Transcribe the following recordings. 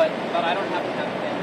but I don't have to have family.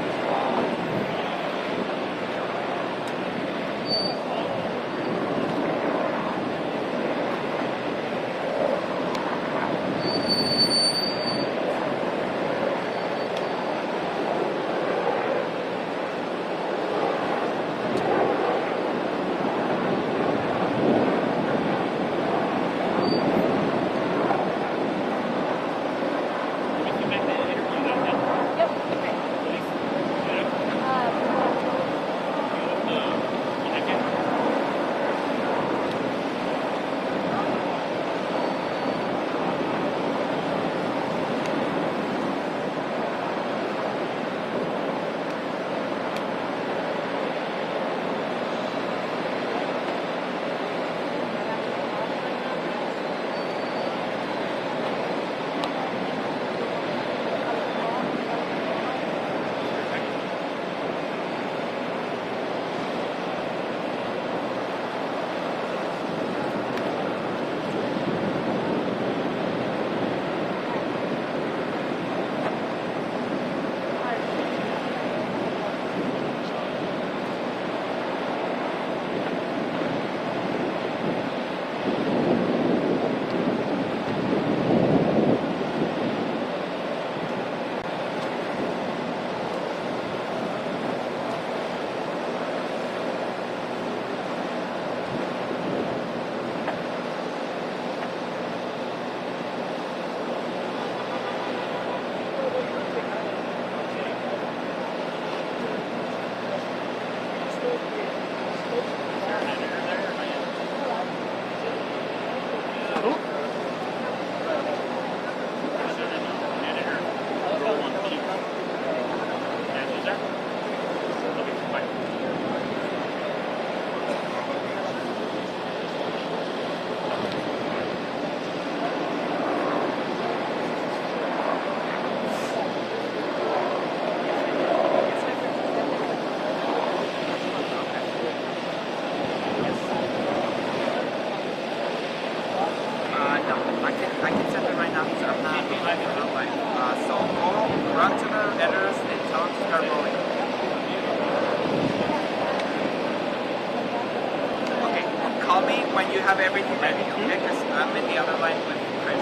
Have everything ready, okay? Because I'm in the other line with Chris.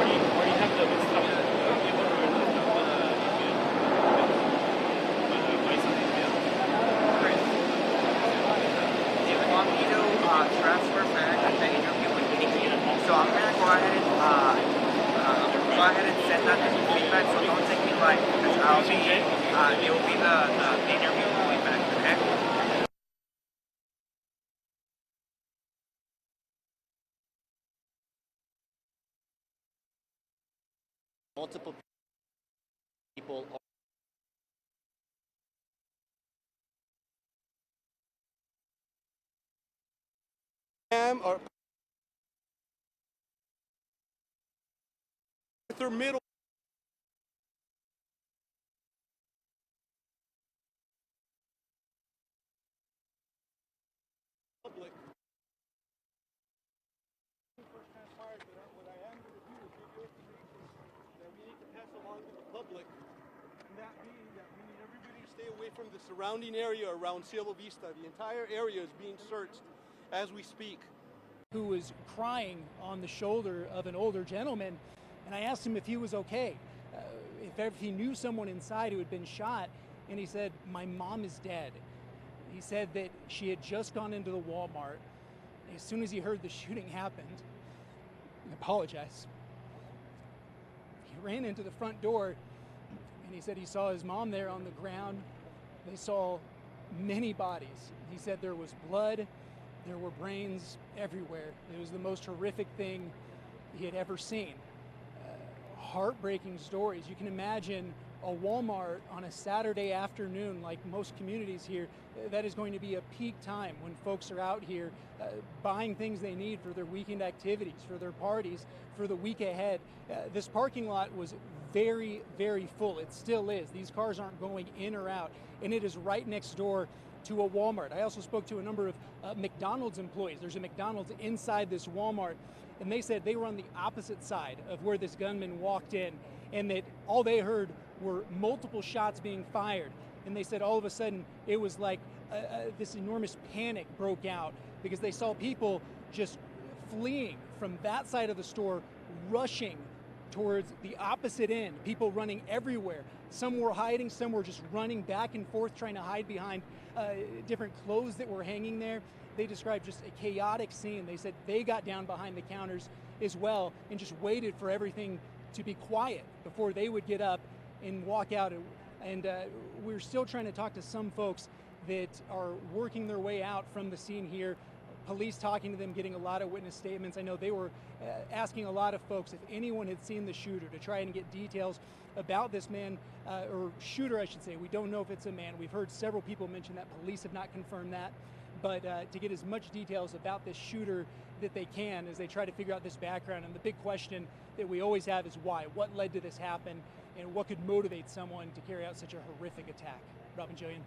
Where do you have the stuff? Chris, do you want me to transfer back the interview with me? So I'm gonna go ahead and send that as feedback. So don't take me like because I'll be it will be the interview going back, okay? Multiple people or Arthur Middle. Public. First transpired, but what I am going to do is give you information that we need to pass along to the public, and that being that we need everybody to stay away from the surrounding area around Cielo Vista. The entire area is being searched as we speak. Who was crying on the shoulder of an older gentleman, and I asked him if he was okay, if he knew someone inside who had been shot, and he said, "My mom is dead." He said that she had just gone into the Walmart. As soon as he heard the shooting happened, I apologize, he ran into the front door, and he said he saw his mom there on the ground. They saw many bodies. He said there was blood, there were brains everywhere. It was the most horrific thing he had ever seen. Heartbreaking stories. You can imagine a Walmart on a Saturday afternoon, like most communities here, that is going to be a peak time when folks are out here buying things they need for their weekend activities, for their parties, for the week ahead. This parking lot was very, very full. It still is. These cars aren't going in or out, and it is right next door to a Walmart. I also spoke to a number of McDonald's employees. There's a McDonald's inside this Walmart, and they said they were on the opposite side of where this gunman walked in, and that all they heard were multiple shots being fired. And they said all of a sudden it was like this enormous panic broke out because they saw people just fleeing from that side of the store, rushing towards the opposite end, people running everywhere. Some were hiding, some were just running back and forth trying to hide behind different clothes that were hanging there. They described just a chaotic scene. They said they got down behind the counters as well and just waited for everything to be quiet before they would get up and walk out. And we're still trying to talk to some folks that are working their way out from the scene here. Police talking to them, getting a lot of witness statements. I know they were asking a lot of folks if anyone had seen the shooter to try and get details about this man, or shooter I should say. We don't know if it's a man. We've heard several people mention that. Police have not confirmed that. But to get as much details about this shooter that they can as they try to figure out this background. And the big question that we always have is why? What led to this happen? And what could motivate someone to carry out such a horrific attack? Robin Jillian.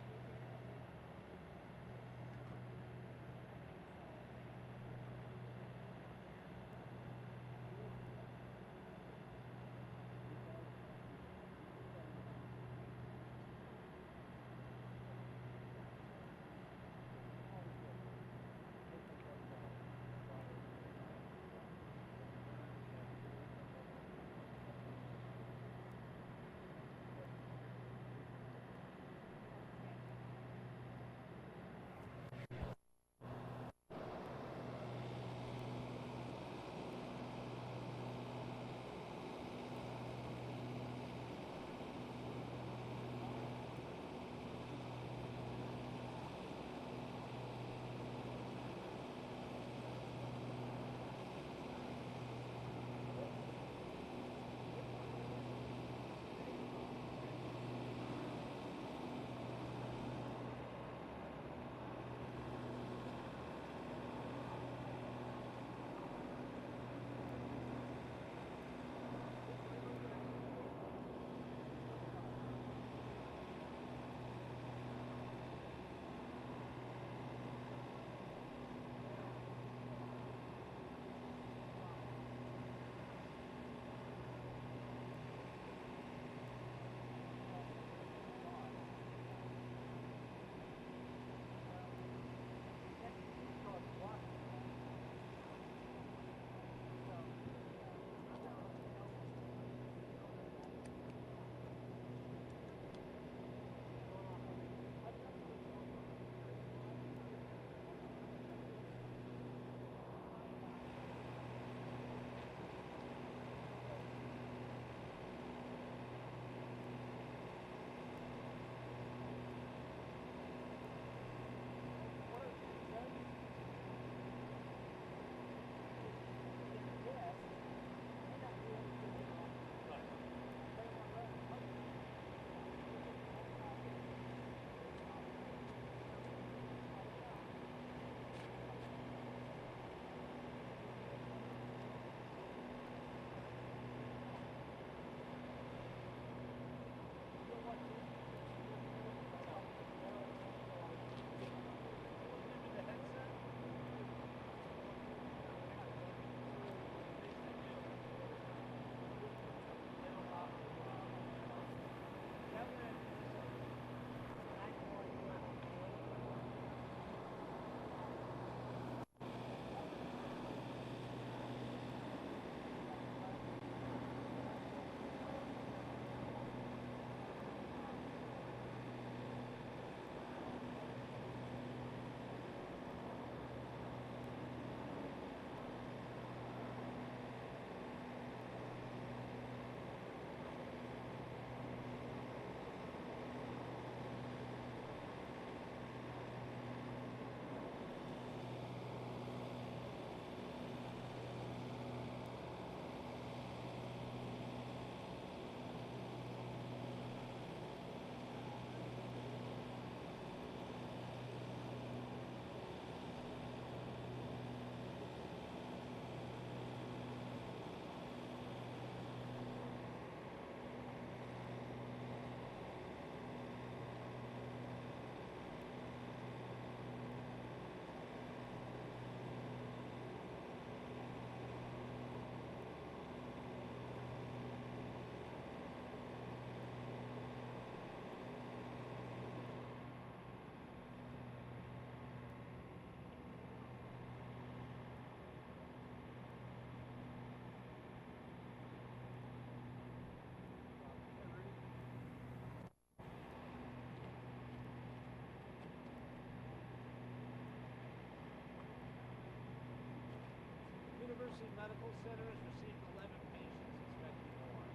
center has received 11 patients, expecting more.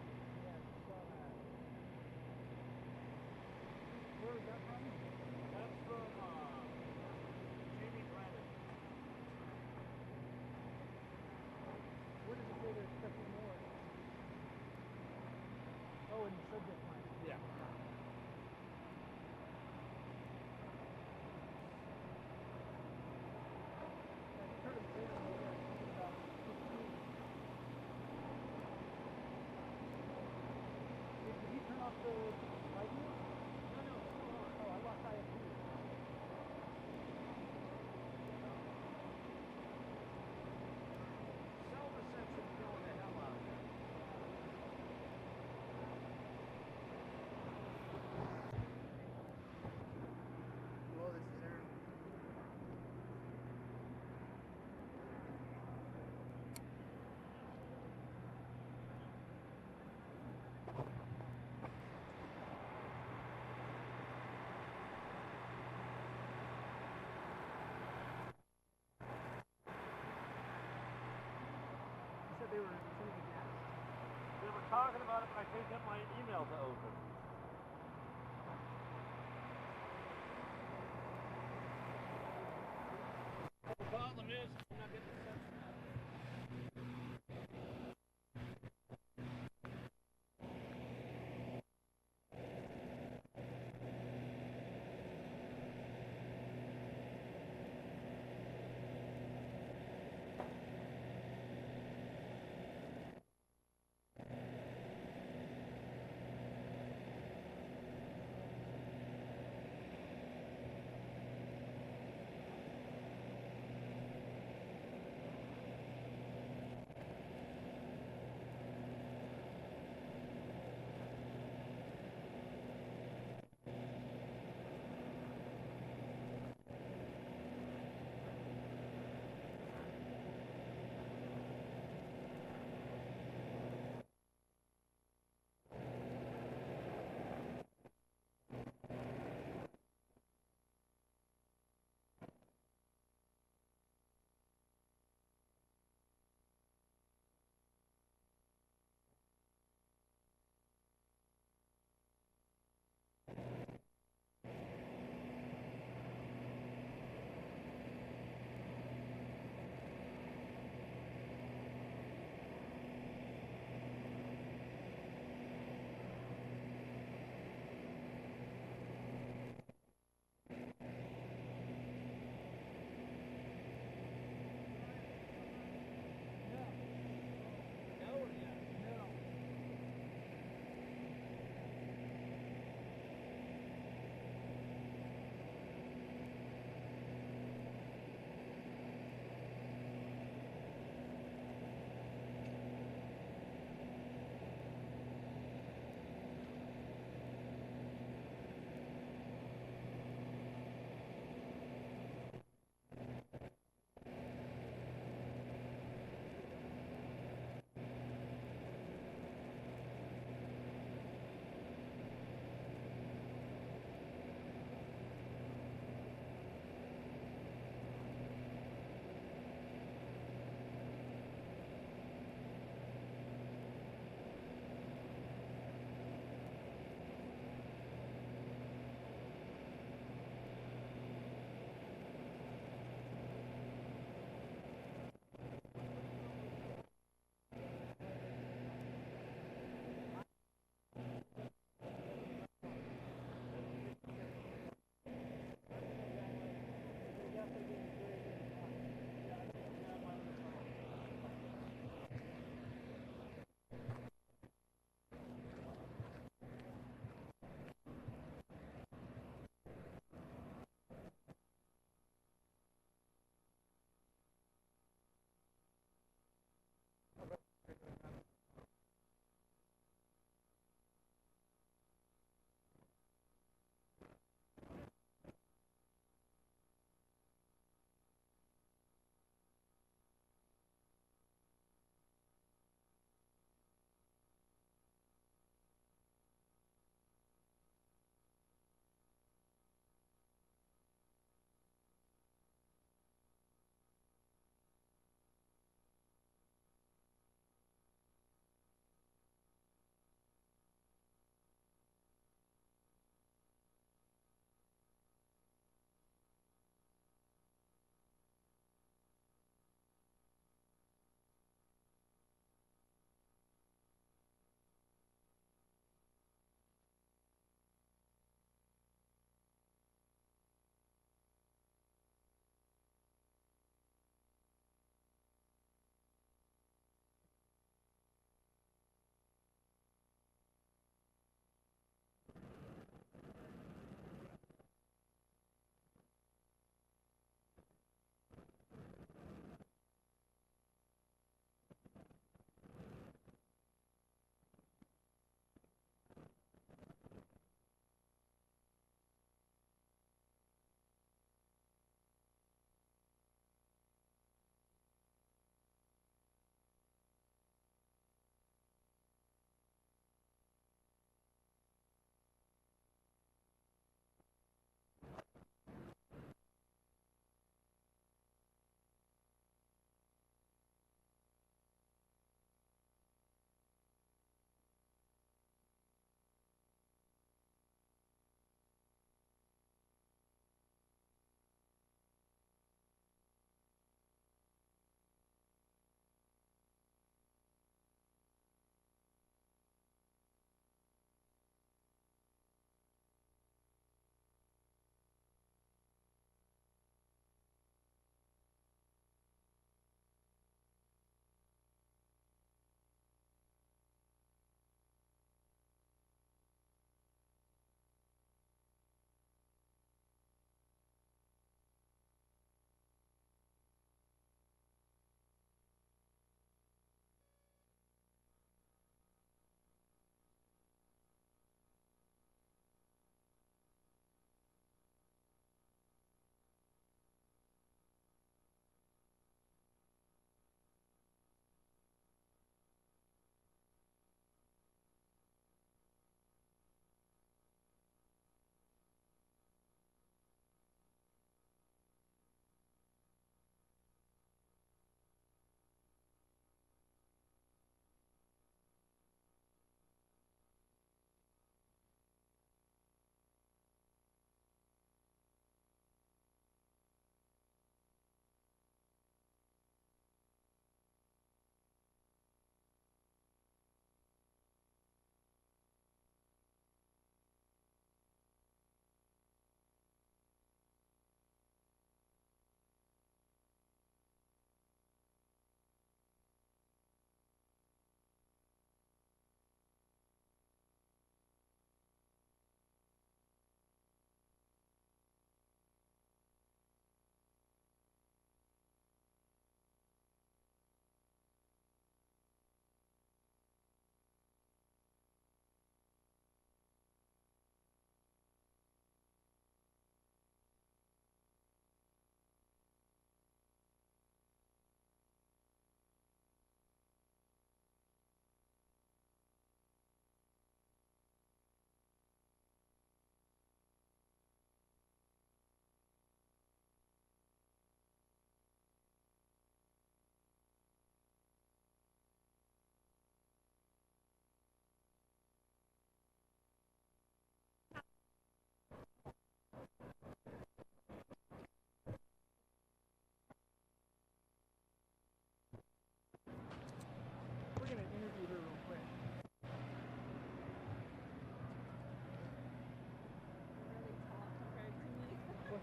Yeah, I saw that. Where is that from? That's from Jamie Brennan. Where does it say they're expecting more? Oh, in the subject line. Yeah. I just heard him say that over about 15. Did he turn off the lighting? No, no, it's still on. Oh, I lost IFP. Cell reception's going to hell out there. Hello, this is Aaron. He said they were receiving gas. They were talking about it, but I couldn't get my email to open. The problem is, I'm not getting reception out there.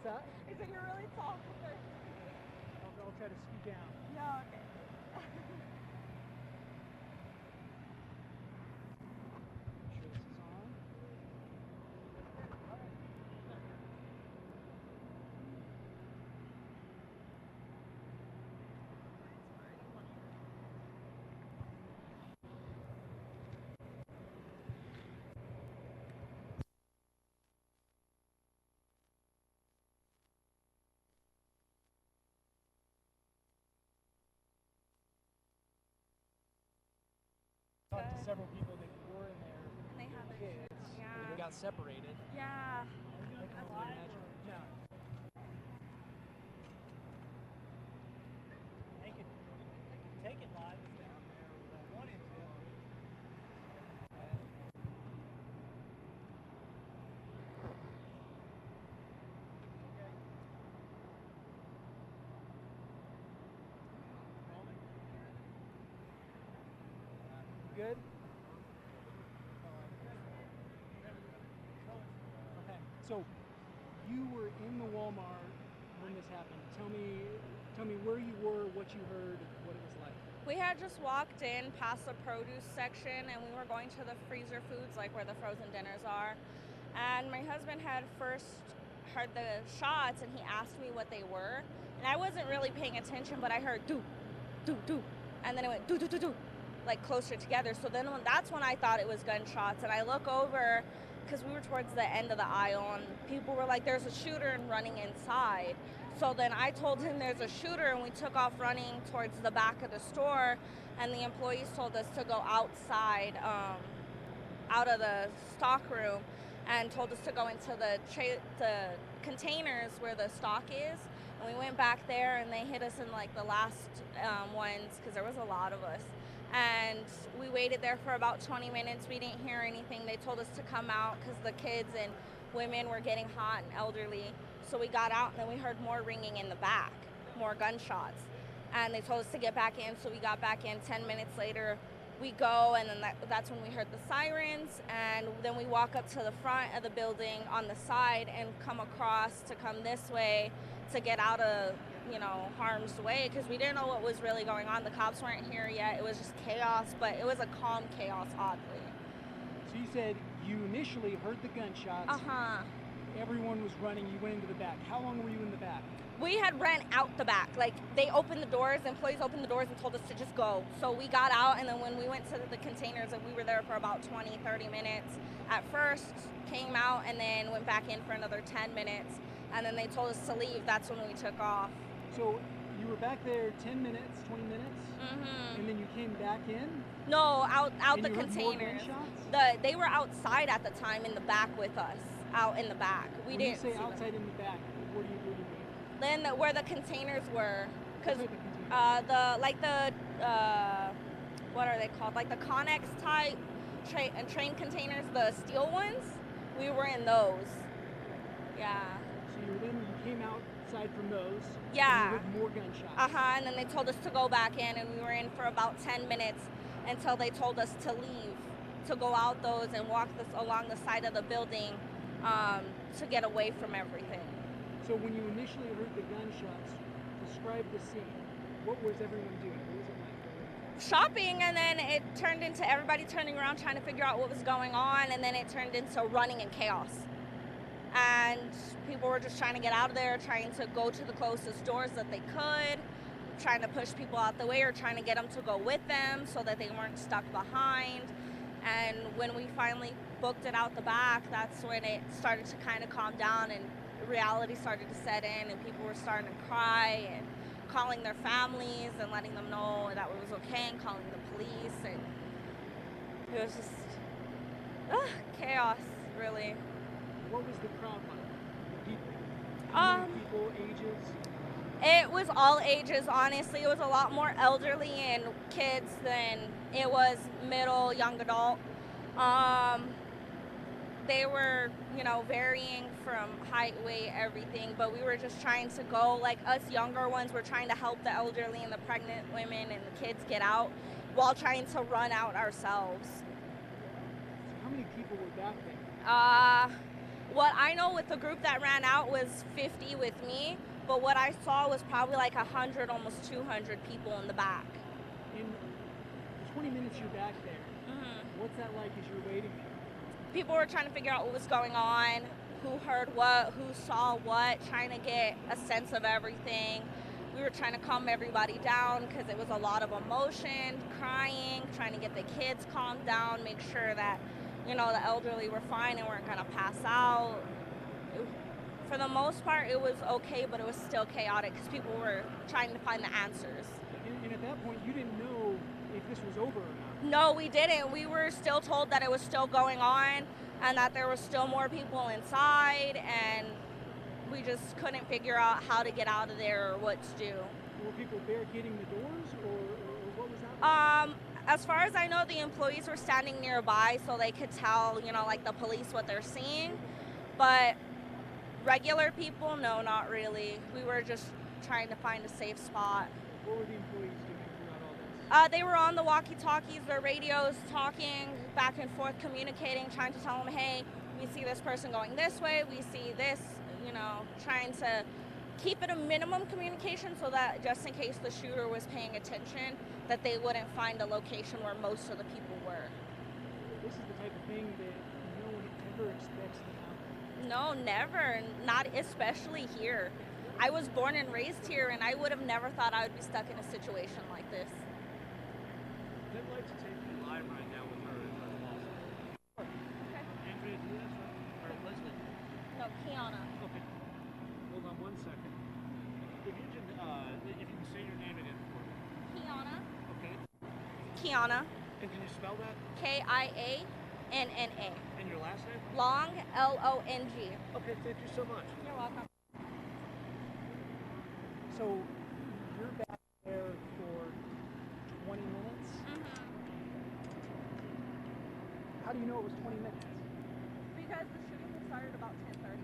What's that? I said you're really tall. I'll try to scoot down. Yeah, okay. Make sure this is on. Talked to several people that were in there. And they have their Kids. kids. They Yeah. got separated. Yeah. I can only imagine. No. They could take it live down there with that one into it. Good? Okay. So you were in the Walmart when this happened. Tell me where you were, what you heard, what it was like. We had just walked in past the produce section and we were going to the freezer foods, like where the frozen dinners are. And my husband had first heard the shots and he asked me what they were. And I wasn't really paying attention, but I heard do, do, do. And then it went do, do, do, do, like closer together. So then that's when I thought it was gunshots. And I look over, because we were towards the end of the aisle and people were like, there's a shooter and running inside. So then I told him there's a shooter and we took off running towards the back of the store, and the employees told us to go outside, out of the stock room, and told us to go into the containers where the stock is. And we went back there and they hit us in like the last ones, because there was a lot of us. And we waited there for about 20 minutes. We didn't hear anything. They told us to come out because the kids and women were getting hot and elderly. So we got out and then we heard more ringing in the back, more gunshots. And they told us to get back in, so we got back in. 10 minutes later, we go, and then that's when we heard the sirens. And then we walk up to the front of the building on the side and come across to come this way to get out of, harm's way, because we didn't know what was really going on. The cops weren't here yet. It was just chaos, but it was a calm chaos, oddly. So you said you initially heard the gunshots. Uh-huh. Everyone was running. You went into the back. How long were you in the back? We had ran out the back. Like, they opened the doors, employees opened the doors and told us to just go. So we got out, and then when we went to the containers, and we were there for about 20, 30 minutes at first, came out, and then went back in for another 10 minutes, and then they told us to leave. That's when we took off. So you were back there 10 minutes, 20 minutes? Mm-hmm. And then you came back in? No, out and the you heard more containers. gunshots? They were outside at the time in the back with us, out in the back. When didn't you say see them. outside in the back, what do you mean? Then where the containers were, because What type of containers? what are they called? Like the Connex type train containers, the steel ones. We were in those. Yeah. So you came outside from those. Yeah. And you heard more gunshots. Uh-huh, and then they told us to go back in, and we were in for about 10 minutes until they told us to leave, to go out those and walk along the side of the building to get away from everything. So when you initially heard the gunshots, describe the scene. What was everyone doing? What was it like? Shopping, and then it turned into everybody turning around trying to figure out what was going on, and then it turned into running and chaos. And people were just trying to get out of there, trying to go to the closest doors that they could, trying to push people out the way or trying to get them to go with them so that they weren't stuck behind. And when we finally booked it out the back, that's when it started to kind of calm down and reality started to set in, and people were starting to cry and calling their families and letting them know that it was okay, and calling the police, and it was just chaos, really. What was the crowd like? The people? How many people, ages? It was all ages, honestly. It was a lot more elderly and kids than it was middle, young adult. They were, varying from height, weight, everything, but we were just trying to go, like us younger ones were trying to help the elderly and the pregnant women and the kids get out while trying to run out ourselves. So how many people were back there? What I know with the group that ran out was 50 with me, but what I saw was probably like 100, almost 200 people in the back. In the 20 minutes you're back there, what's that like as you're waiting there? People were trying to figure out what was going on, who heard what, who saw what, trying to get a sense of everything. We were trying to calm everybody down because it was a lot of emotion, crying, trying to get the kids calmed down, make sure that, you know, the elderly were fine and weren't gonna pass out. For the most part, it was okay, but it was still chaotic because people were trying to find the answers. And at that point, you didn't know if this was over or not. No, we didn't. We were still told that it was still going on and that there was still more people inside, and we just couldn't figure out how to get out of there or what to do. Were people barricading the doors, or what was that like? As far as I know, the employees were standing nearby so they could tell, you know, like the police what they're seeing. But regular people, no, not really. We were just trying to find a safe spot. What were the employees doing throughout all this? They were on the walkie-talkies, their radios, talking back and forth, communicating, trying to tell them, hey, we see this person going this way, we see this, you know, trying to keep it a minimum communication so that just in case the shooter was paying attention, that they wouldn't find a location where most of the people were. This is the type of thing that no one ever expects to happen. No, never. Not especially here. I was born and raised here, and I would have never thought I would be stuck in a situation like this. I'd like to take you live right now with her in her closet. Okay. Andrea Diaz, right? Or Leslie? No, Kiana. Okay. Hold on 1 second. If you can say your name again for me. Kiana. Okay. Kiana. And can you spell that? Kianna. And your last name? Long, Long. Okay, thank you so much. You're welcome. So you're back there for 20 minutes? How do you know it was 20 minutes? Because the shooting had started about 10:30,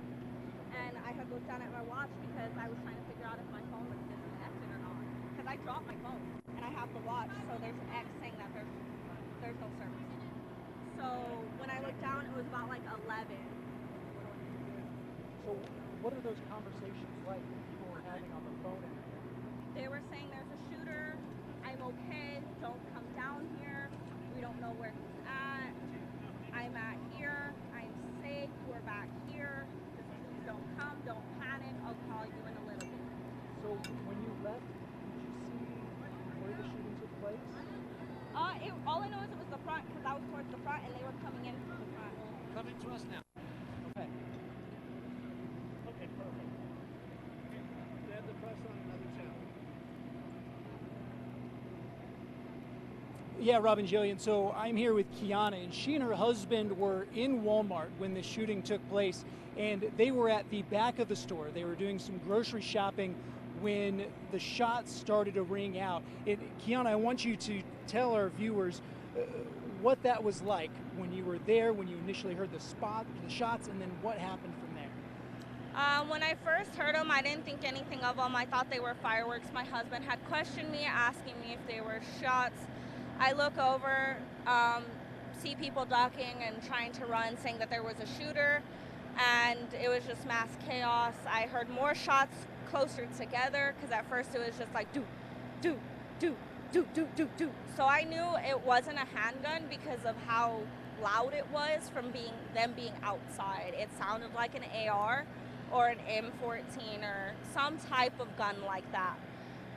and I had looked down at my watch because I was trying to figure out if my phone was disconnected or not. Because I dropped my phone, and I have the watch, so there's an X saying that there's no service. So when I looked down, it was about like 11. So what are those conversations like that people were having on the phone? They were saying there's a shooter, I'm okay, don't come down here, we don't know where he's at, I'm at here, I'm safe, we're back here, just please don't come, don't panic, I'll call you in a little bit. So when you left, did you see where the shooting took place? All I know is it was the front, because I was towards the front and they were coming in from the front. Coming to us now. Okay. Okay, perfect. They had the press on another channel. Yeah, Robin Jillian. So I'm here with Kiana, and she and her husband were in Walmart when the shooting took place, and they were at the back of the store. They were doing some grocery shopping when the shots started to ring out. Kiana, I want you to tell our viewers what that was like when you were there, when you initially heard the shots, and then what happened from there. When I first heard them, I didn't think anything of them. I thought they were fireworks. My husband had questioned me, asking me if they were shots. I look over, see people ducking and trying to run, saying that there was a shooter, and it was just mass chaos. I heard more shots closer together, because at first it was just like do, do, do, do, do, do, do. So I knew it wasn't a handgun because of how loud it was from them being outside. It sounded like an AR or an M14 or some type of gun like that.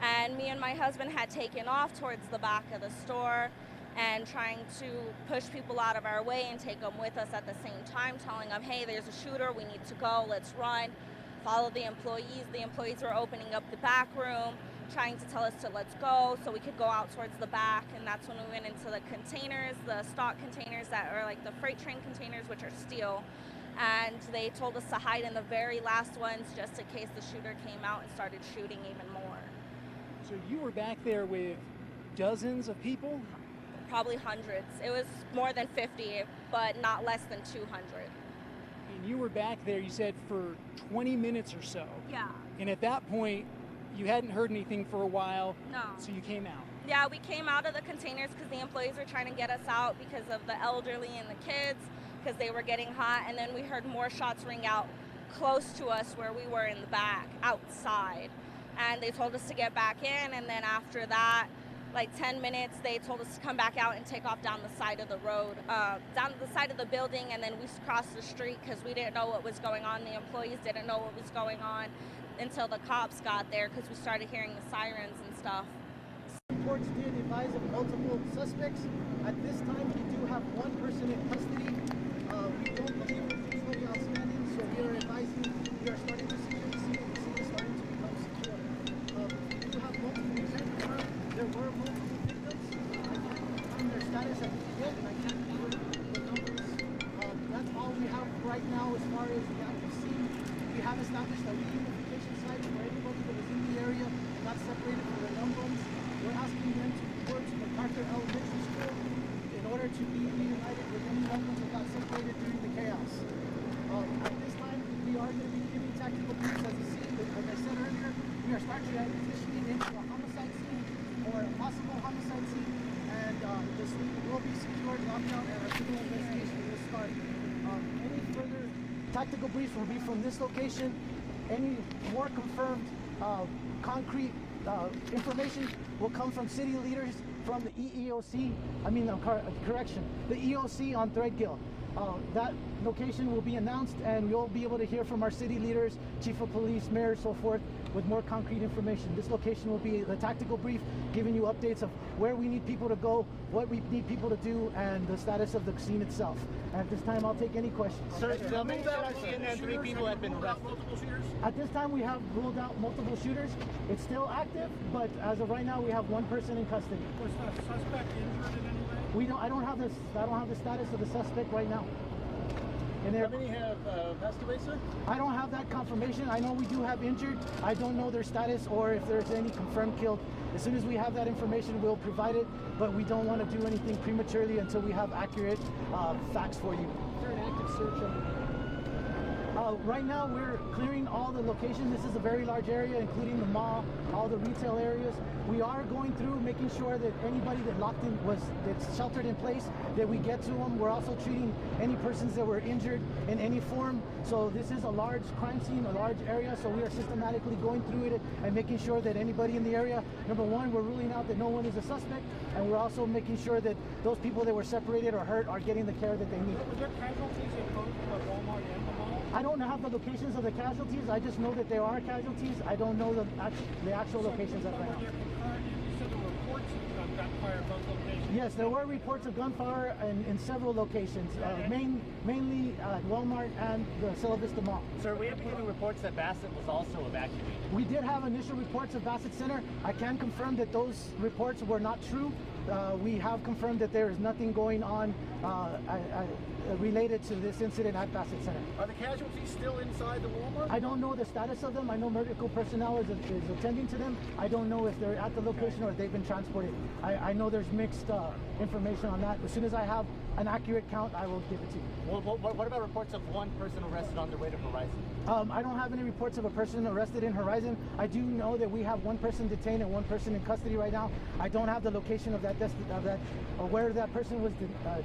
And me and my husband had taken off towards the back of the store and trying to push people out of our way and take them with us at the same time, telling them, hey, there's a shooter, we need to go, let's run. Follow the employees. The employees were opening up the back room, trying to tell us to let's go so we could go out towards the back, and that's when we went into the containers, the stock containers that are like the freight train containers, which are steel, and they told us to hide in the very last ones just in case the shooter came out and started shooting even more. So you were back there with dozens of people? Probably hundreds. It was more than 50, but not less than 200. And you were back there, you said, for 20 minutes or so. Yeah. And at that point, you hadn't heard anything for a while. No. So you came out. Yeah, we came out of the containers because the employees were trying to get us out because of the elderly and the kids. because they were getting hot, and then we heard more shots ring out close to us where we were in the back, outside. And they told us to get back in, and then after that, like 10 minutes, they told us to come back out and take off down the side of the road, down the side of the building, and then we crossed the street because we didn't know what was going on. The employees didn't know what was going on until the cops got there because we started hearing the sirens and stuff. Reports did advise of multiple suspects. At this time, we do have one person in custody. We don't believe there's anybody outstanding, so we are advising, we are starting to secure the scene, and the scene is starting to become secure. We do have multiple victims. There were multiple victims. I can't confirm their status at the yet, and I can't confirm the numbers. That's all we have right now as far as the active scene. We have established a reunification site for anybody that was in the area and not separated from their loved ones. We're asking them to report to MacArthur Elementary School in order to be reunited with any loved ones that got separated during the chaos. At this time, we are going to be giving tactical briefs as a scene, but like I said earlier, we are starting transitioning into a homicide scene or a possible homicide scene, and the scene will be secured, locked down, and our criminal investigation will start. Any further tactical briefs will be from this location. Any more confirmed concrete information will come from city leaders from the EEOC, the EOC on Threadgill. That location will be announced, and we'll be able to hear from our city leaders, chief of police, mayor, so forth, with more concrete information. This location will be the tactical brief, giving you updates of where we need people to go, what we need people to do, and the status of the scene itself. At this time, I'll take any questions. Sir, tell me that and then 3 people have been arrested. At this time, we have ruled out multiple shooters. It's still active, but as of right now, we have one person in custody. Was the suspect injured in any way? I don't have the status of the suspect right now. And How many have passed away, sir? I don't have that confirmation. I know we do have injured. I don't know their status or if there's any confirmed killed. As soon as we have that information, we'll provide it, but we don't want to do anything prematurely until we have accurate facts for you. Is there an active search of Right now, we're clearing all the locations. This is a very large area, including the mall, all the retail areas. We are going through making sure that anybody that that's sheltered in place, that we get to them. We're also treating any persons that were injured in any form. So this is a large crime scene, a large area. So we are systematically going through it and making sure that anybody in the area, number one, we're ruling out that no one is a suspect, and we're also making sure that those people that were separated or hurt are getting the care that they need. Was there casualties in both the Walmart and the mall? I don't have the locations of the casualties. I just know that there are casualties. I don't know the actual locations of right now. You said there were reports of gunfire at both locations. Yes, there were reports of gunfire in several locations, mainly at Walmart and the Cielo Vista Mall. Sir, we have been getting reports that Bassett was also evacuated. We did have initial reports of Bassett Center. I can confirm that those reports were not true. We have confirmed that there is nothing going on related to this incident at Bassett Center. Are the casualties still inside the Walmart? I don't know the status of them. I know medical personnel is attending to them. I don't know if they're at the location or if they've been transported. I know there's mixed information on that. As soon as I have an accurate count, I will give it to you. Well, what about reports of one person arrested on their way to Horizon? I don't have any reports of a person arrested in Horizon. I do know that we have one person detained and one person in custody right now. I don't have the location of that or where that person was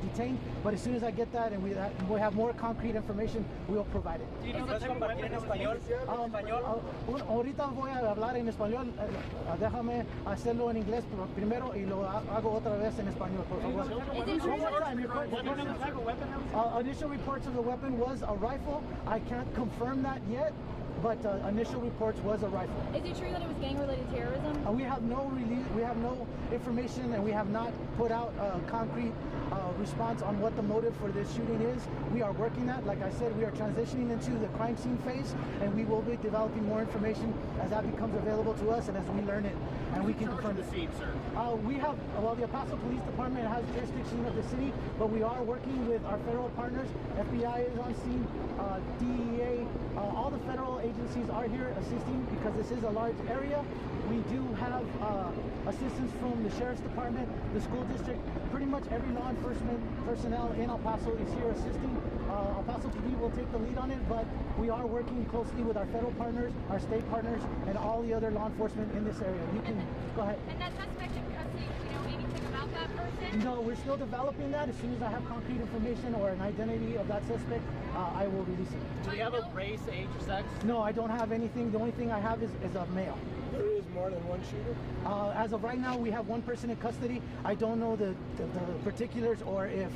detained, but as soon as I get that and we have more concrete information, we will provide it. Do you know the type of weapon in español? Ahorita voy a hablar en español. Déjame hacerlo en inglés primero y lo hago otra vez en español, por favor. One more time. Your question. Initial reports of the weapon was a rifle. I can't confirm that yet, but initial reports was a rifle. Is it true that it was gang-related terrorism? We have no information, and we have not put out a concrete response on what the motive for this shooting is. We are working that. Like I said, we are transitioning into the crime scene phase, and we will be developing more information as that becomes available to us and as we learn it, and we can confirm the scene, sir? The Paso Police Department has jurisdiction of the city, but we are working with our federal partners. FBI is on scene, DEA, all the federal agencies are here assisting because this is a large area. We do have assistance from the Sheriff's Department, the school district. Pretty much every law enforcement personnel in El Paso is here assisting. El Paso PD will take the lead on it, but we are working closely with our federal partners, our state partners, and all the other law enforcement in this area. You can go ahead. And that suspect in custody, do you know anything about that person? No, we're still developing that. As soon as I have concrete information or an identity of that suspect, I will release it. Do they have a race, age, or sex? No, I don't have anything. The only thing I have is a male. There is more than one shooter? As of right now, we have one person in custody. I don't know the particulars or if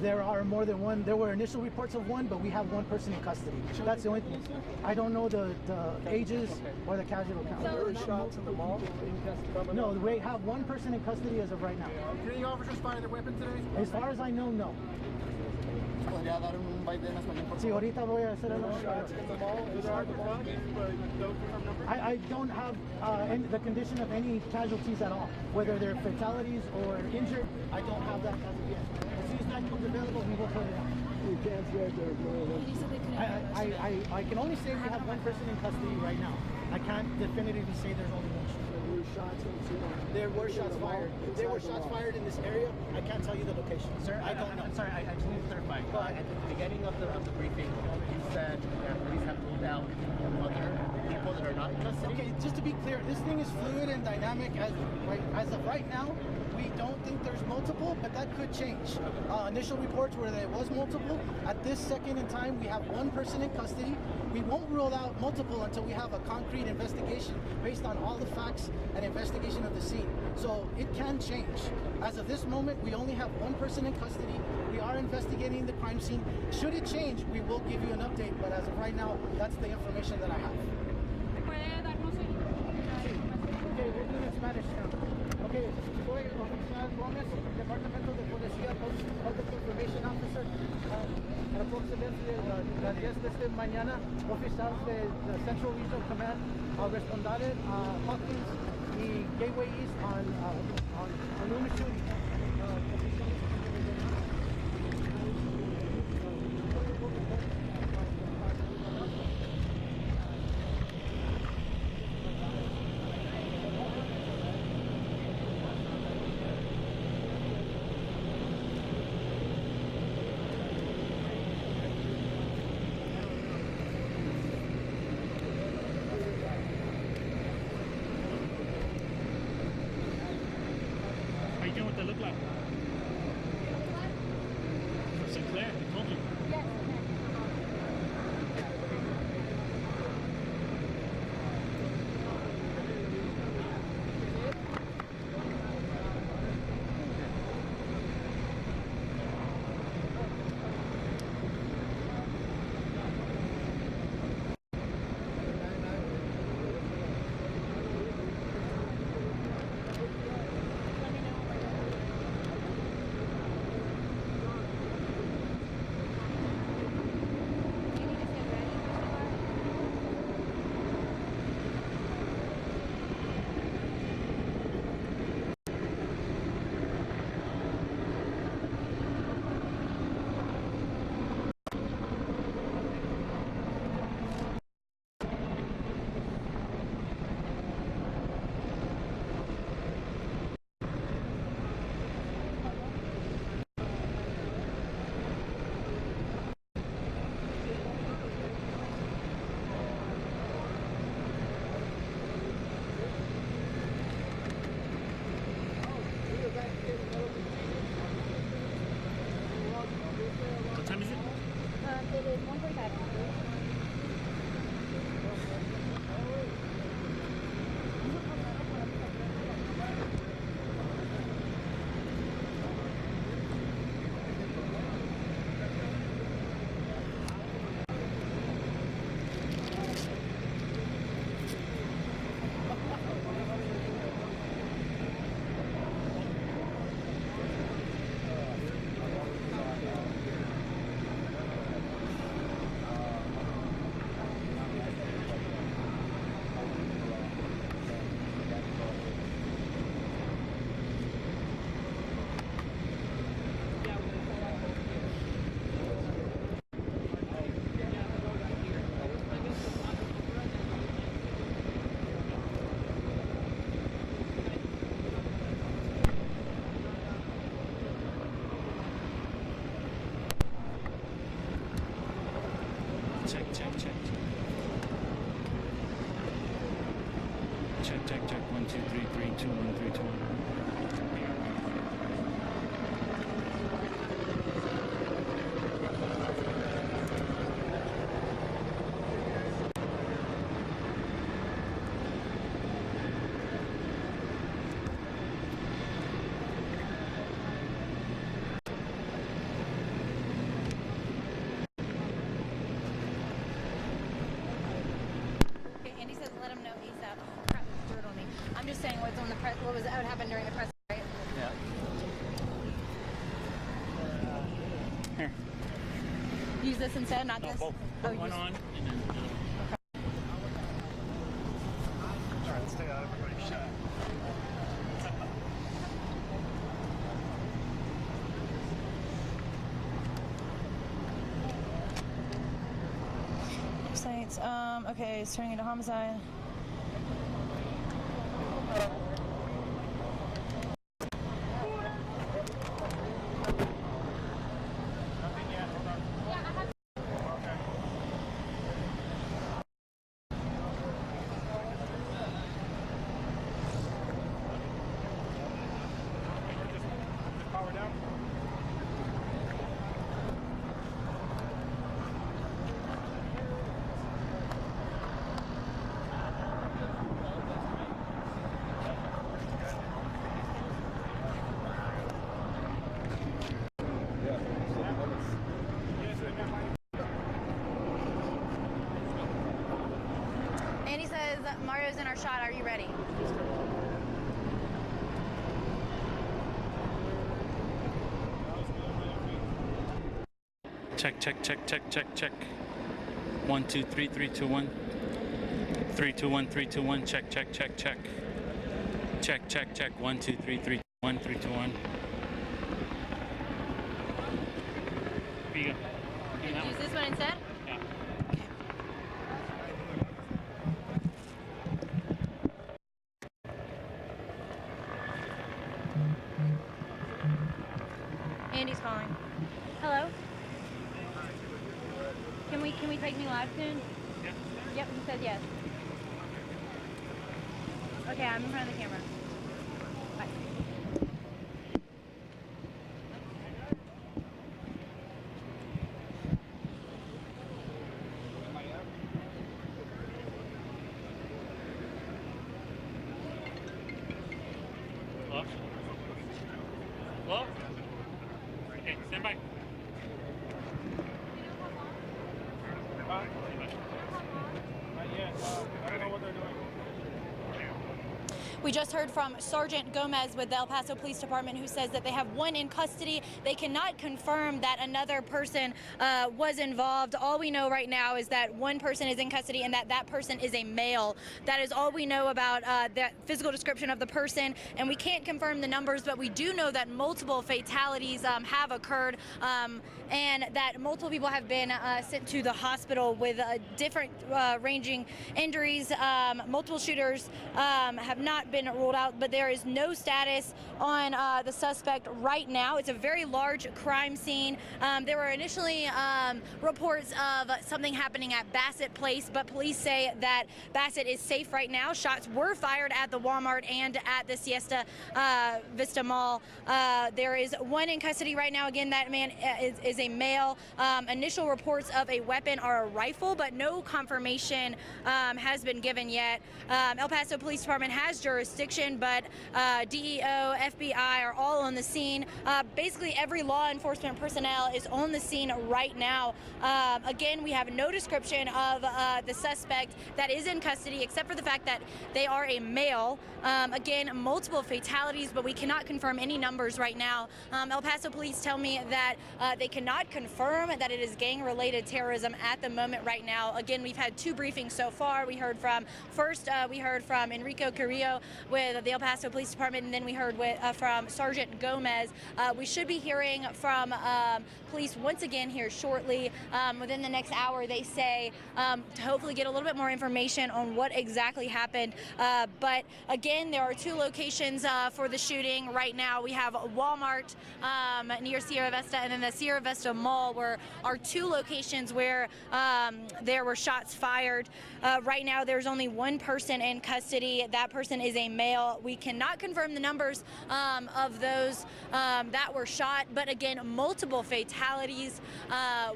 there are more than one. There were initial reports of one, but we have one person in custody. That's the only thing. I don't know the ages or the casualty count. So- There were shots in the mall? No, we have one person in custody as of right now. Did any officers fire their weapon today? As far as I know, no. ¿Podría dar un baile en español, por Sí, favor? ahorita voy a hacer el Shots in the mall? Is there numbers? I don't have the condition of any casualties at all, whether they're fatalities or injured. I don't have that as of yet. As soon as that becomes available, we will put it out. You can't see it there. And you said they couldn't. I can only say we have one person in custody right now. I can't definitively say there's only one shooter. There were shots fired. There were shots fired in this area. I can't tell you the location. Sir, I don't know. I'm sorry, I just need to clarify. Go ahead. At the beginning of the briefing, you said that police have ruled out other people that are not in custody. Okay, just to be clear, this thing is fluid and dynamic. As of right now, we don't think there's multiple, but that could change. Initial reports were that it was multiple. At this second in time, we have one person in custody. We won't rule out multiple until we have a concrete investigation based on all the facts and investigation of the scene. So it can change. As of this moment, we only have one person in custody. We are investigating the crime scene. Should it change, we will give you an update, but as of right now, that's the information that I have. ¿Puede darnos la información? Okay, we're doing it in Spanish now. Okay, soy oficial Gómez, Departamento de Policía, Public Information Officer. Aproximadamente las 10 de esta mañana, oficiales de Central Regional Command responderán a Hawkins y Gateway East on un shooting. Are you doing what they look like? For Sinclair, I told you. Yes. You need to stand ready. What time is it? It is 1:45. Check. Check. 1, 2, 3, 3, 2, 1, 3, 2, 1. press, what happened during the press, right? Yeah. Here. Use this instead, not this? Both. Oh, One on and then the other. All right, stay out of everybody's shot. Sites, okay, it's turning into homicide. Power down. Andy says Mario's in our shot. Are you ready? Check, check, check, check, check, check. 1, 2, 3, 3, 2, 1. 3, 2, 1, 3, 2, 1. Check, check, check, check. Check, check, check. 1, 2, 3, 3, 1, 3, 2, 1. Here you go. Use this one instead? Yeah. Andy's calling. Hello? Can we take me live soon? Yeah. Yep, he said yes. Okay, I'm in front of the camera. Bye. Hello? Hello? Okay, stand by. I don't know what they're doing. We just heard from Sergeant Gomez with the El Paso Police Department, who says that they have one in custody. They cannot confirm that another person was involved. All we know right now is that one person is in custody and that person is a male. That is all we know about the physical description of the person, and we can't confirm the numbers, but we do know that multiple fatalities have occurred, and that multiple people have been sent to the hospital with different ranging injuries. Multiple shooters have not been ruled out, but there is no status on the suspect right now. It's a very large crime scene. There were initially reports of something happening at Bassett Place, but police say that Bassett is safe right now. Shots were fired at the Walmart and at the Siesta Vista Mall. There is one in custody right now. Again, that man is a male. Initial reports of a weapon are a rifle, but no confirmation has been given yet. El Paso Police Department has jurisdiction, but DEO, FBI are all on the scene. Basically, every law enforcement personnel is on the scene right now. Again, we have no description of the suspect that is in custody, except for the fact that they are a male. Again, multiple fatalities, but we cannot confirm any numbers right now. El Paso police tell me that they cannot confirm that it is gang-related terrorism at the moment right now. Again, we've had two briefings so far. We heard from Enrico Carrillo with the El Paso Police Department, and then we heard from Sergeant Gomez. We should be hearing from police once again here shortly, within the next hour, they say, to hopefully get a little bit more information on what exactly happened. But again, there are two locations for the shooting right now. We have Walmart near Sierra Vista, and then the Sierra Vista Mall are two locations where there were shots fired. Right now, there's only one person in custody. That person is a male. We cannot confirm the numbers of those that were shot, but again, multiple fatalities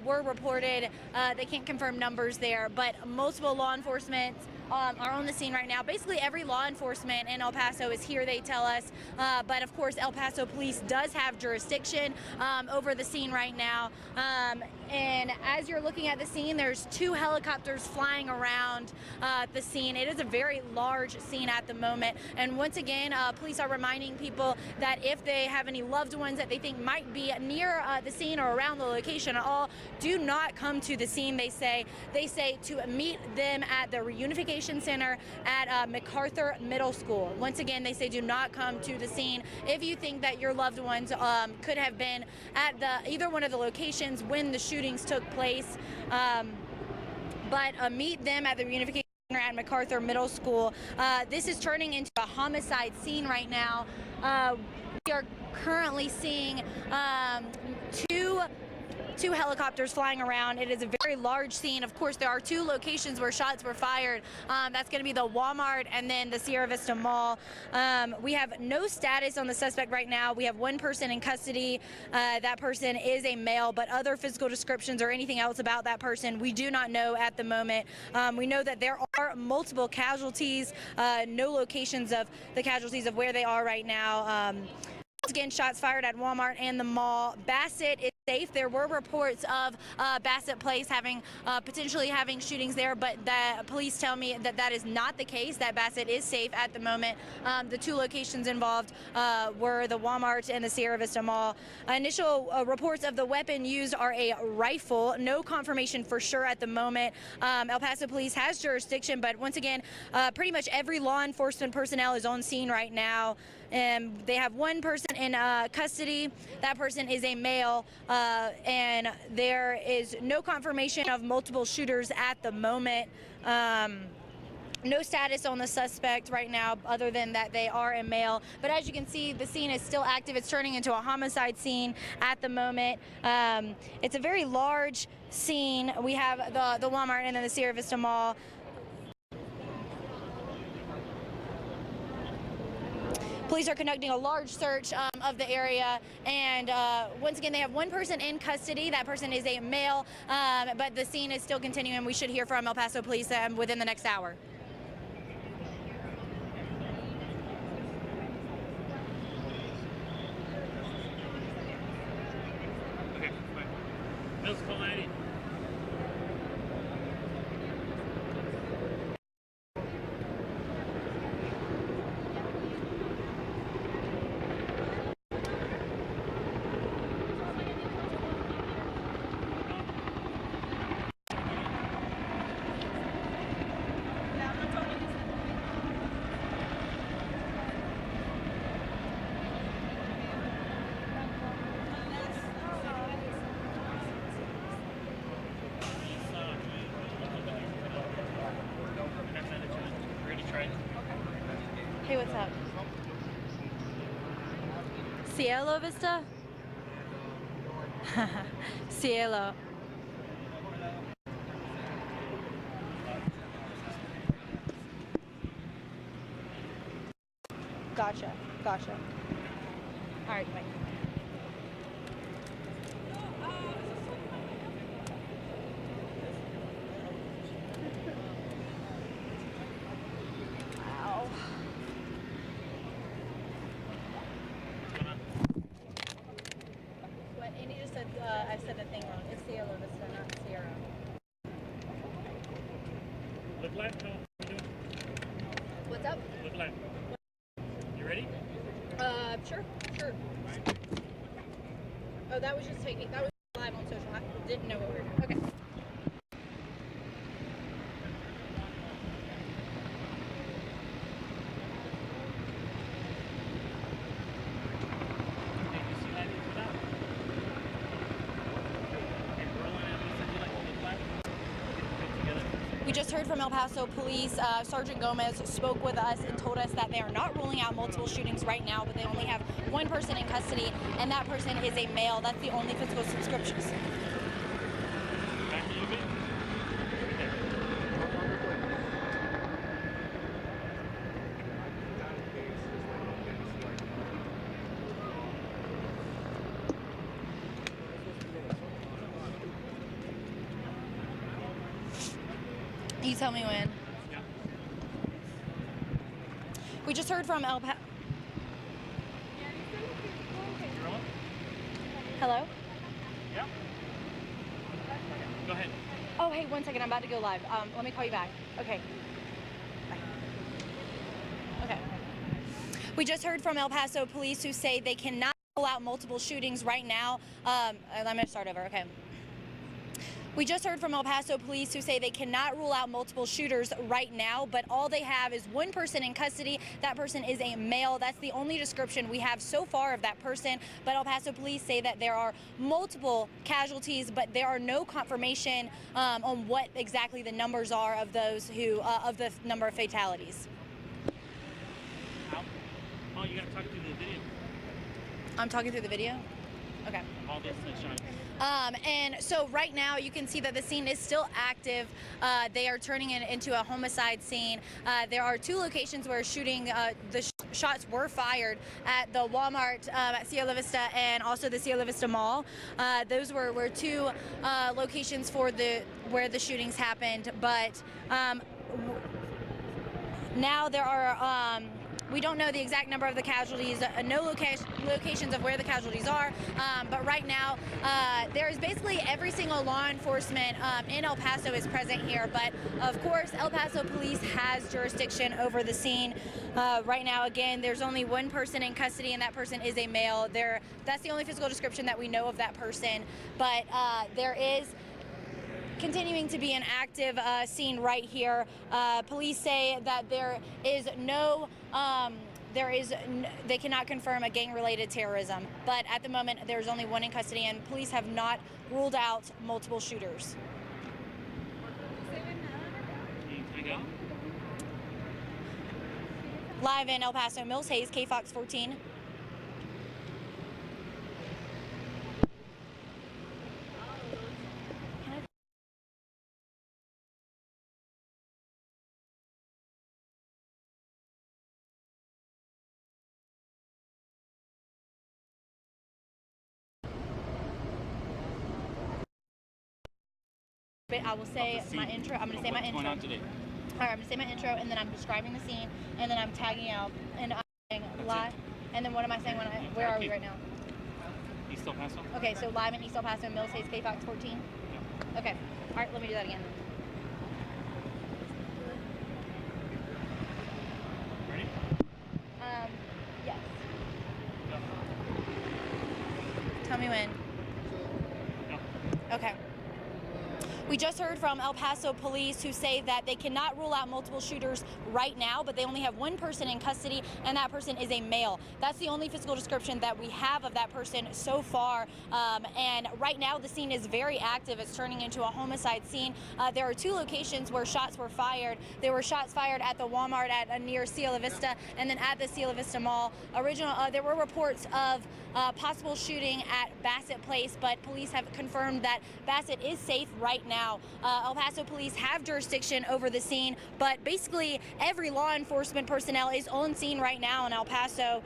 were reported. They can't confirm numbers there, but multiple law enforcement are on the scene right now. Basically, every law enforcement in El Paso is here, they tell us. But of course, El Paso Police does have jurisdiction over the scene right now. And as you're looking at the scene, there's 2 helicopters flying around the scene. It is a very large scene at the moment. And once again, police are reminding people that if they have any loved ones that they think might be near the scene or around the location at all, do not come to the scene, they say. They say to meet them at the reunification center at MacArthur Middle School. Once again, they say do not come to the scene if you think that your loved ones could have been at either one of the locations when the shootings took place. But meet them at the reunification center at MacArthur Middle School. This is turning into a homicide scene right now. We are currently seeing two helicopters flying around. It is a very large scene. Of course, there are 2 locations where shots were fired. That's going to be the Walmart and then the Sierra Vista Mall. We have no status on the suspect right now. We have 1 person in custody. That person is a male, but other physical descriptions or anything else about that person, we do not know at the moment. We know that there are multiple casualties, no locations of the casualties of where they are right now. Again, shots fired at Walmart and the mall. Bassett is safe. There were reports of Bassett Place potentially having shootings there, but the police tell me that that is not the case, that Bassett is safe at the moment. The 2 locations involved were the Walmart and the Sierra Vista Mall. Initial reports of the weapon used are a rifle. No confirmation for sure at the moment. El Paso Police has jurisdiction, but once again, pretty much every law enforcement personnel is on scene right now. They have 1 person in custody. That person is a male, and there is no confirmation of multiple shooters at the moment. No status on the suspect right now other than that they are a male. But as you can see, the scene is still active. It's turning into a homicide scene at the moment. It's a very large scene. We have the Walmart and then the Sierra Vista Mall. Police are conducting a large search of the area, and once again, they have 1 person in custody. That person is a male, but the scene is still continuing. We should hear from El Paso Police within the next hour. Okay, fine. Mills, call 90. Hey, what's up? Cielo Vista? Cielo. Gotcha. All right, bye. I said the thing wrong. It's Cielo Vista, not Sierra. Live life? No. What are you doing? What's up? Live life. You ready? Sure. Oh, that was live on social. I didn't know what we were doing. Okay. We just heard from El Paso Police. Sergeant Gomez spoke with us and told us that they are not ruling out multiple shootings right now, but they only have 1 person in custody, and that person is a male. That's the only physical descriptions. Back to you, babe. You tell me when. Yeah. We just heard from El Paso. Hello? Yeah. Go ahead. Oh, hey, 1 second. I'm about to go live. Let me call you back. Okay. Bye. Okay. We just heard from El Paso police who say they cannot rule out multiple shootings right now. Let me start over. Okay. We just heard from El Paso police who say they cannot rule out multiple shooters right now, but all they have is one person in custody. That person is a male. That's the only description we have so far of that person. But El Paso police say that there are multiple casualties, but there are no confirmation on what exactly the numbers are of those who, of the number of fatalities. Oh, you gotta talk through the video. I'm talking through the video? Okay. All this is showing. And so right now you can see that the scene is still active. They are turning it into a homicide scene. There are two locations where shots were fired at the Walmart at Cielo Vista and also the Cielo Vista Mall. Those were two locations for where the shootings happened. But now there are we don't know the exact number of the casualties, no locations of where the casualties are, but right now there is basically every single law enforcement in El Paso is present here, but of course El Paso police has jurisdiction over the scene. Right now, again, there's only one person in custody and that person is a male. That's the only physical description that we know of that person, but there is continuing to be an active scene right here. Police say that they cannot confirm a gang-related terrorism, but at the moment there's only one in custody and police have not ruled out multiple shooters. Live in El Paso, Mills Hayes, KFOX 14. I will say my intro. I'm going to say my intro. All right, I'm going to say my intro, and then I'm describing the scene, and then I'm tagging out, and I'm saying live. And then what am I saying where are we right now? East El Paso. Okay, so live in East El Paso, Mills Hayes, KFOX 14. Yeah. Okay. All right, let me do that again. Ready? Yes. Tell me when. Okay. We just heard from El Paso police who say that they cannot rule out multiple shooters right now, but they only have one person in custody, and that person is a male. That's the only physical description that we have of that person so far. And right now, the scene is very active. It's turning into a homicide scene. There are two locations where shots were fired. There were shots fired at the Walmart near Cielo Vista, and then at the Cielo Vista Mall. There were reports of possible shooting at Bassett Place, but police have confirmed that Bassett is safe right now. El Paso police have jurisdiction over the scene, but basically every law enforcement personnel is on scene right now in El Paso,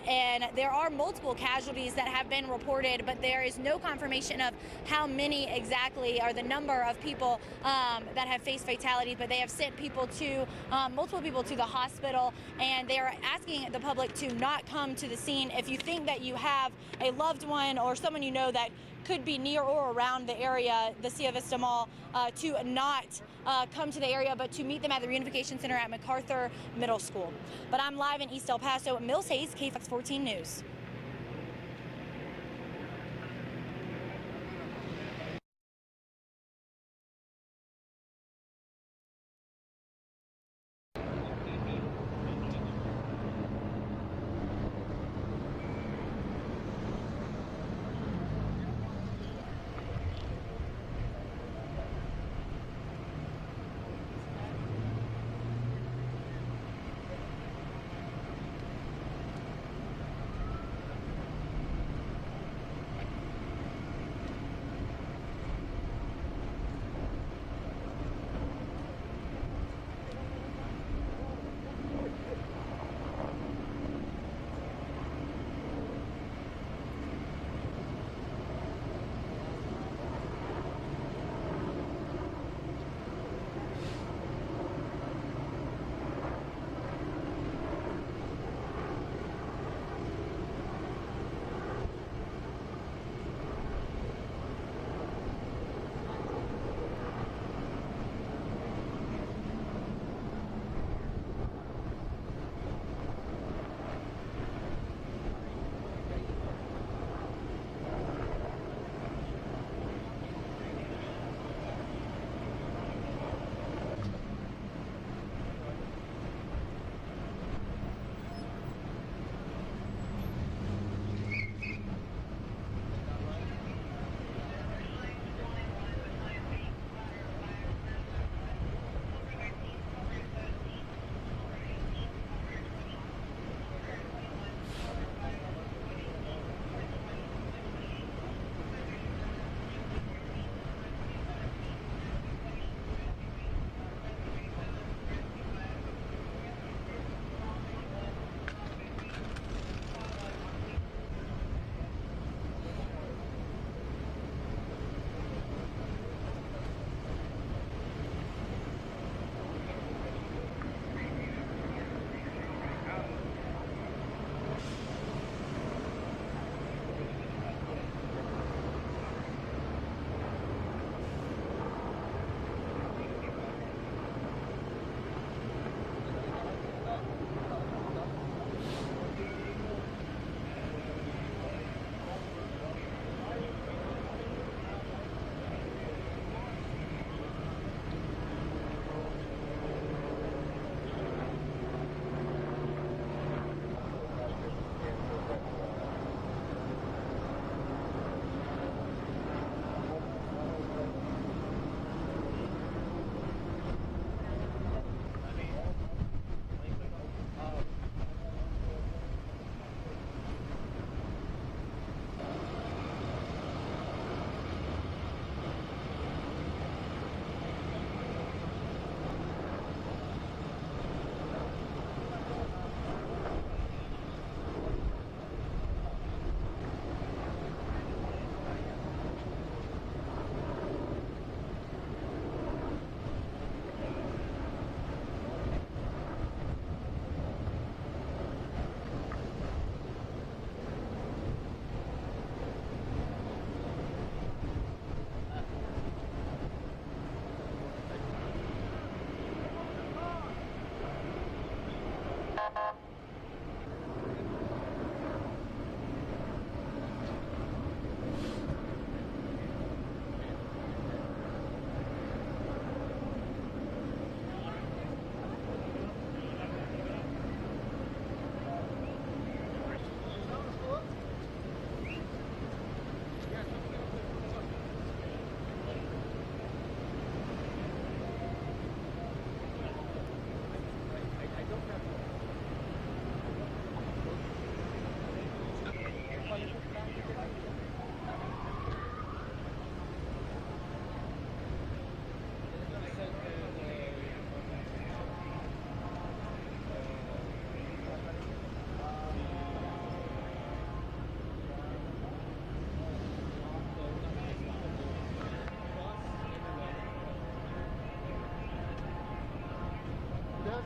and there are multiple casualties that have been reported, but there is no confirmation of how many exactly or the number of people that have faced fatalities, but they have sent multiple people to the hospital, and they are asking the public to not come to the scene. If you think that you have a loved one or someone you know that could be near or around the area, the Cielo Vista Mall, to not come to the area, but to meet them at the Reunification Center at MacArthur Middle School. But I'm live in East El Paso, Mills Hayes, KFOX 14 News.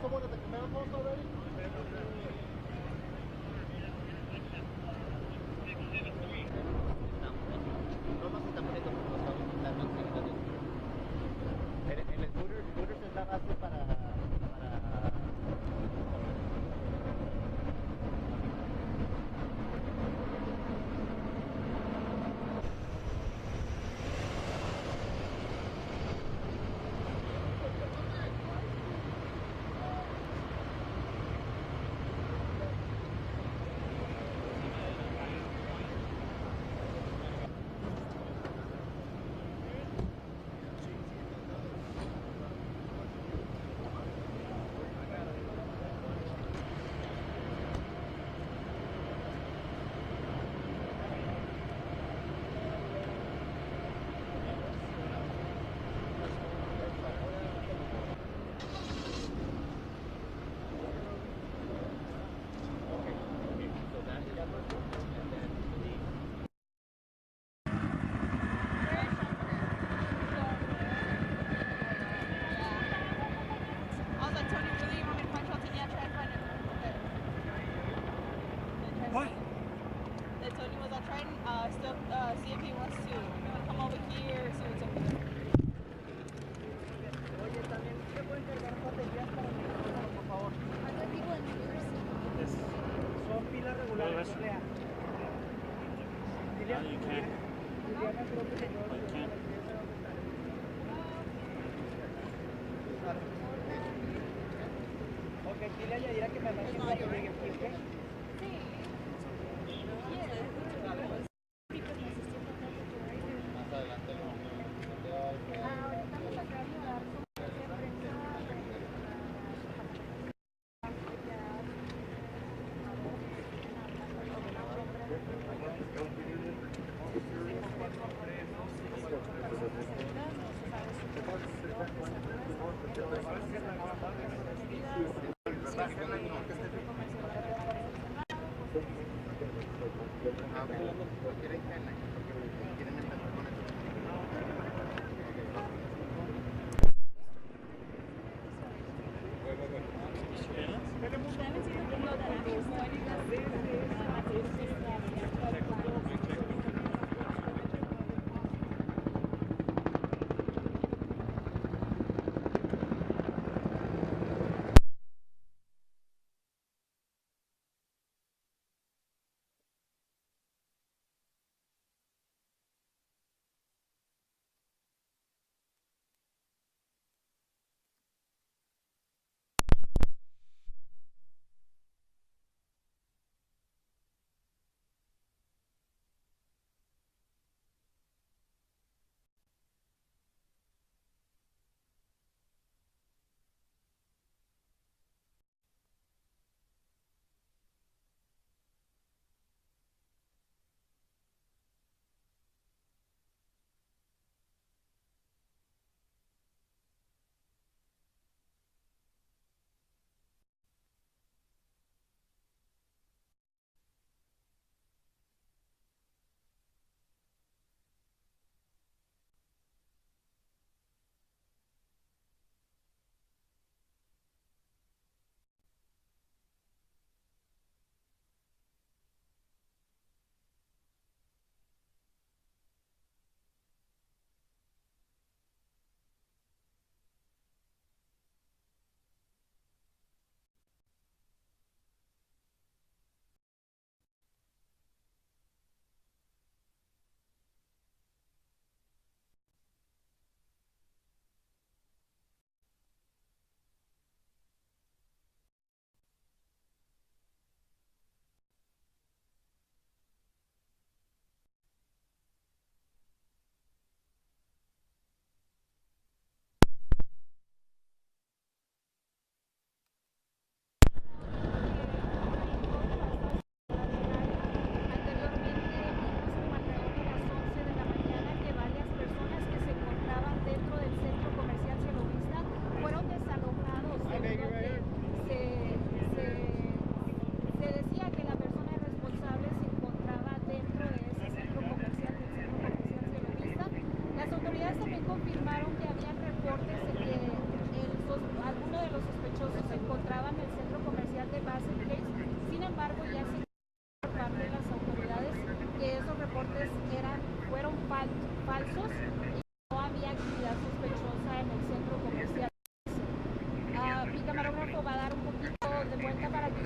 someone at the command post already? No nos está poniendo porque nos vamos a quitar la actividad. El Hooters es la base para What? Tony was on trying still see if he wants to come over here, see what's up there. Oye, también te pueden cargar baterías para mi teléfono, por favor. Son pilas regulares, Well, doble A. No, you can't. Liliana creo que se llevó No, you can't. Ok, dile a Yadira que me arranque cuando llegue aquí, ¿ok? más adelante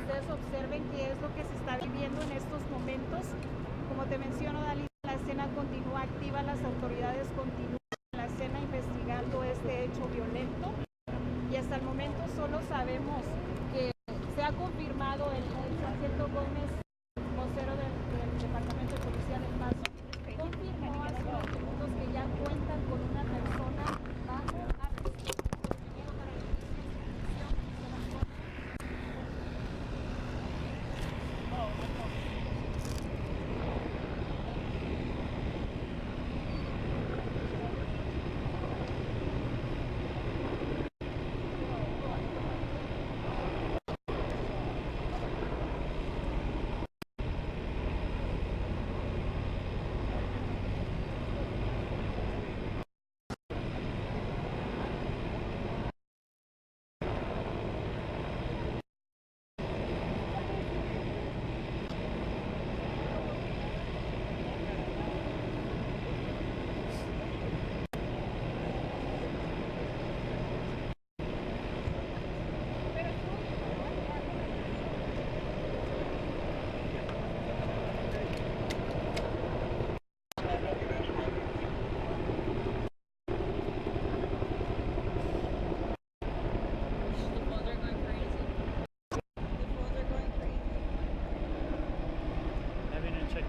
ustedes observen qué es lo que se está viviendo en estos momentos. Como te menciono, Dalí, la escena continúa activa, las autoridades continúan en la escena investigando este hecho violento y hasta el momento solo sabemos que se ha confirmado el sargento Gómez, vocero del Departamento de Policía del Paso, confirmó hace unos minutos que ya cuentan con una persona bajo arresto.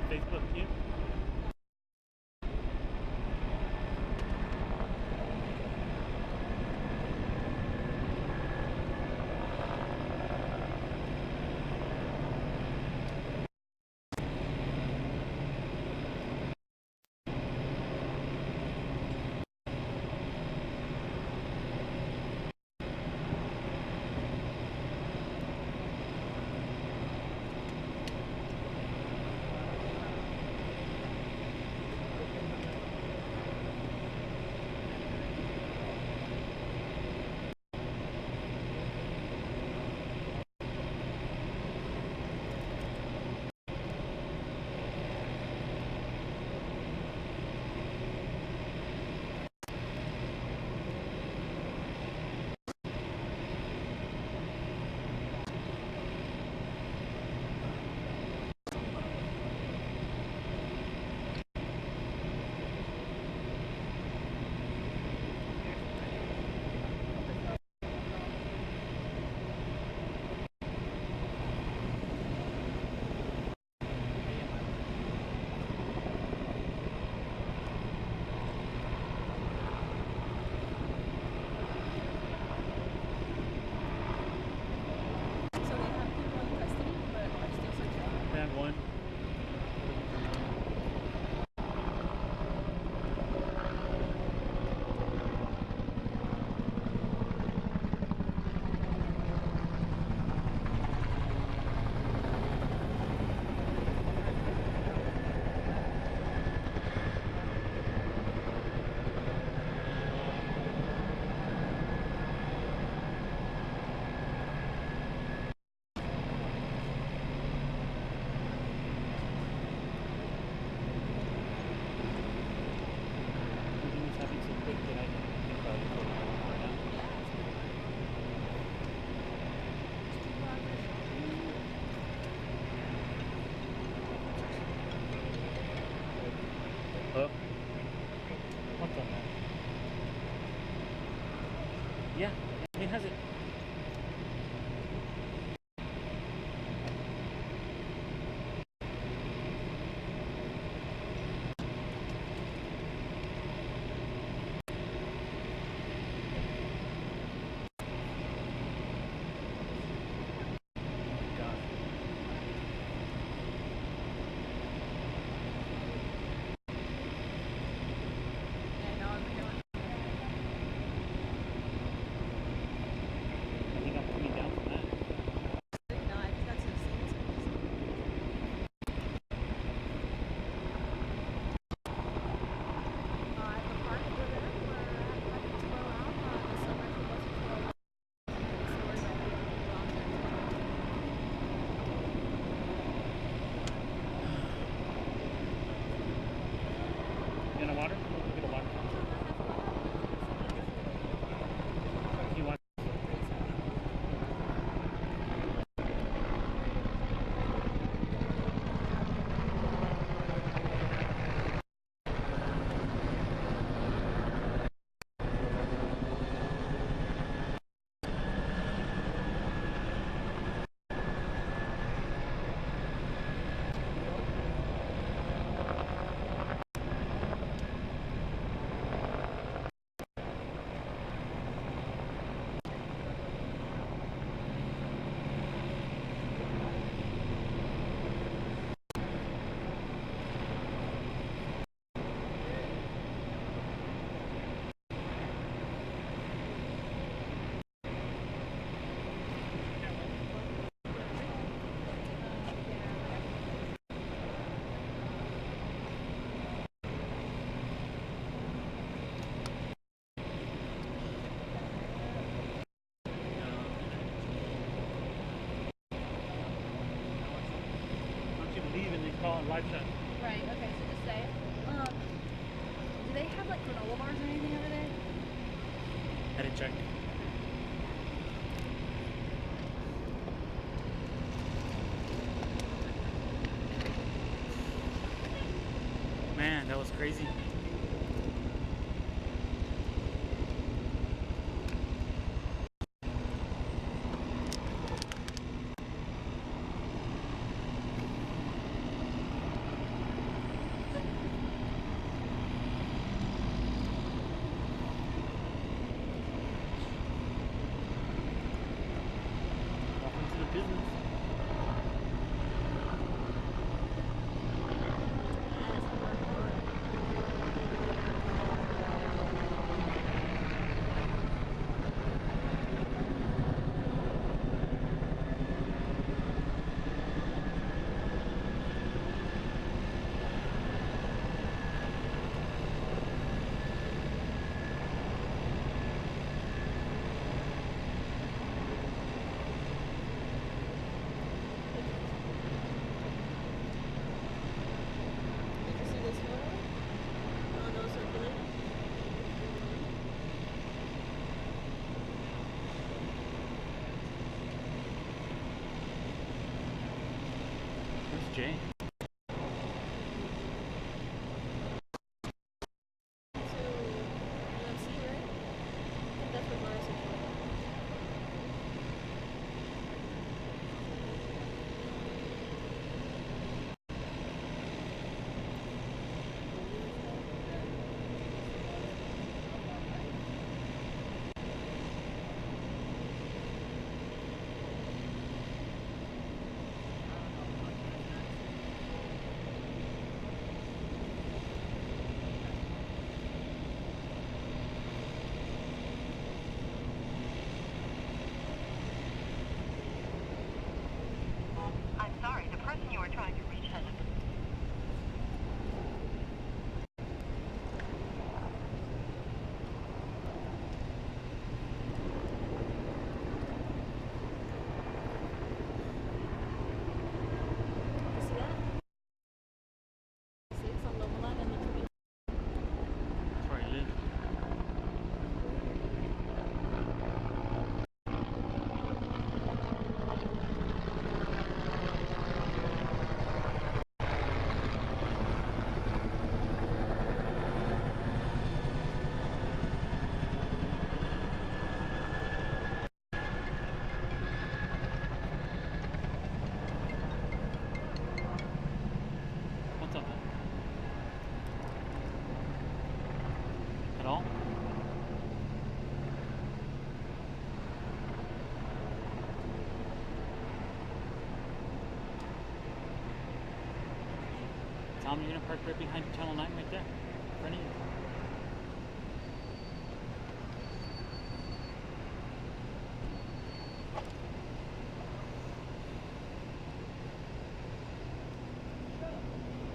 Facebook here. One. What the hell? Yeah, it has it. 5 cents. Right, okay, so just say it. Do they have like granola bars or anything over there? I didn't check. Man, that was crazy. Welcome to the business. Did you see this photo? Oh, no, circulating. Where's Jay? To UMC, right? I think that's where Mars is from. I'm sorry, the person you are trying to reach has You see that? See, it's on Loma Line and Metro Beach. That's where I live. What's up, man? At all? Tell me you're gonna park right behind Channel 9 right there. In front of you.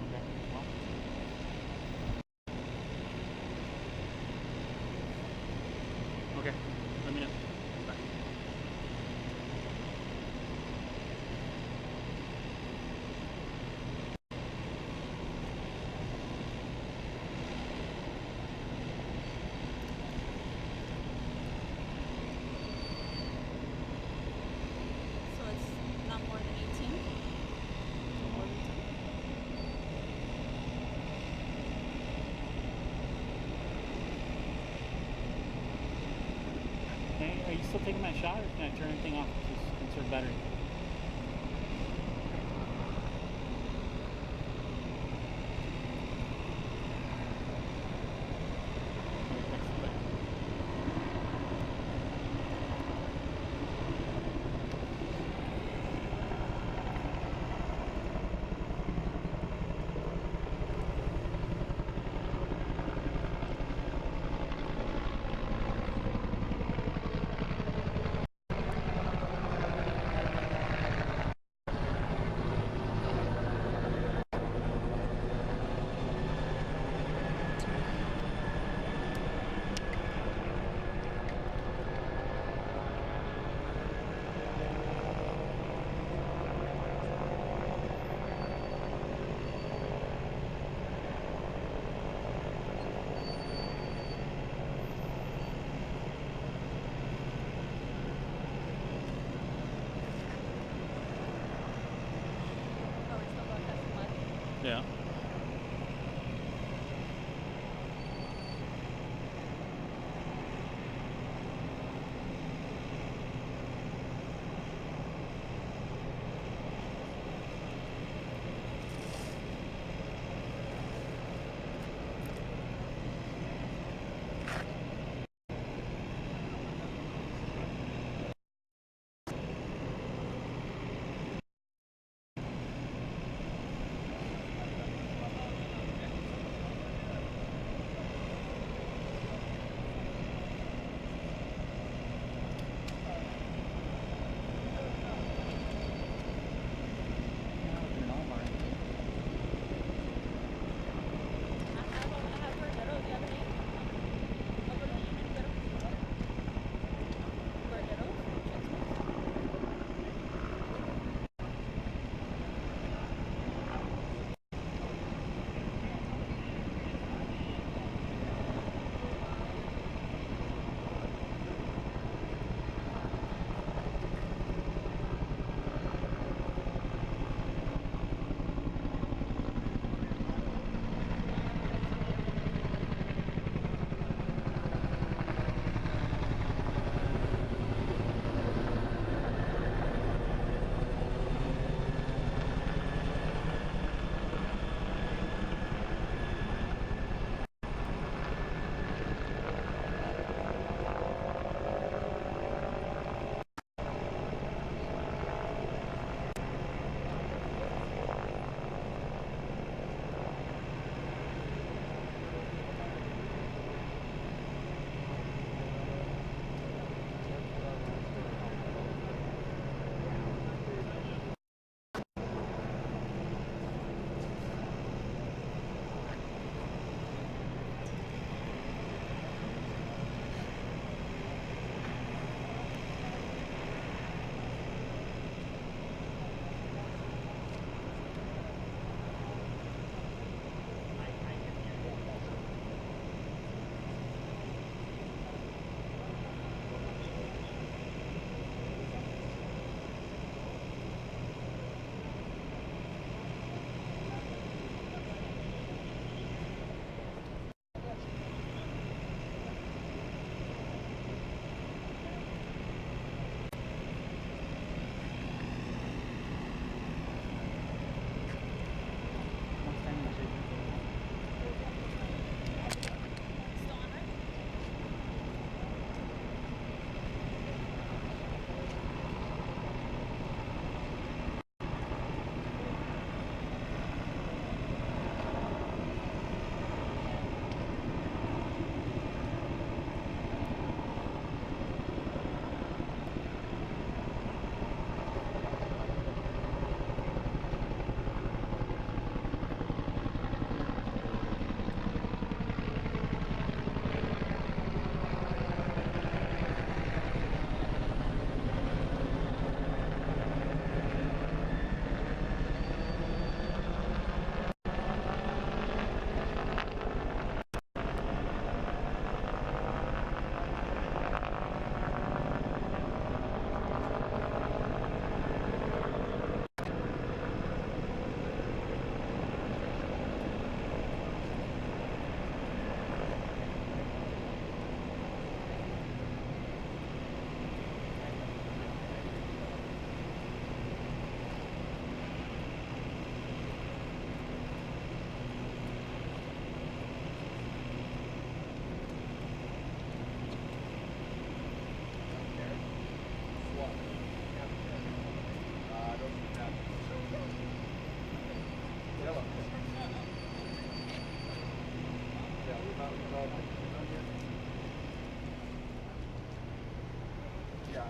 Okay, well. Okay, let me know. Bye. So it's not more than 18? More than 10? Hey, are you still taking my shot or can I turn anything off to conserve battery?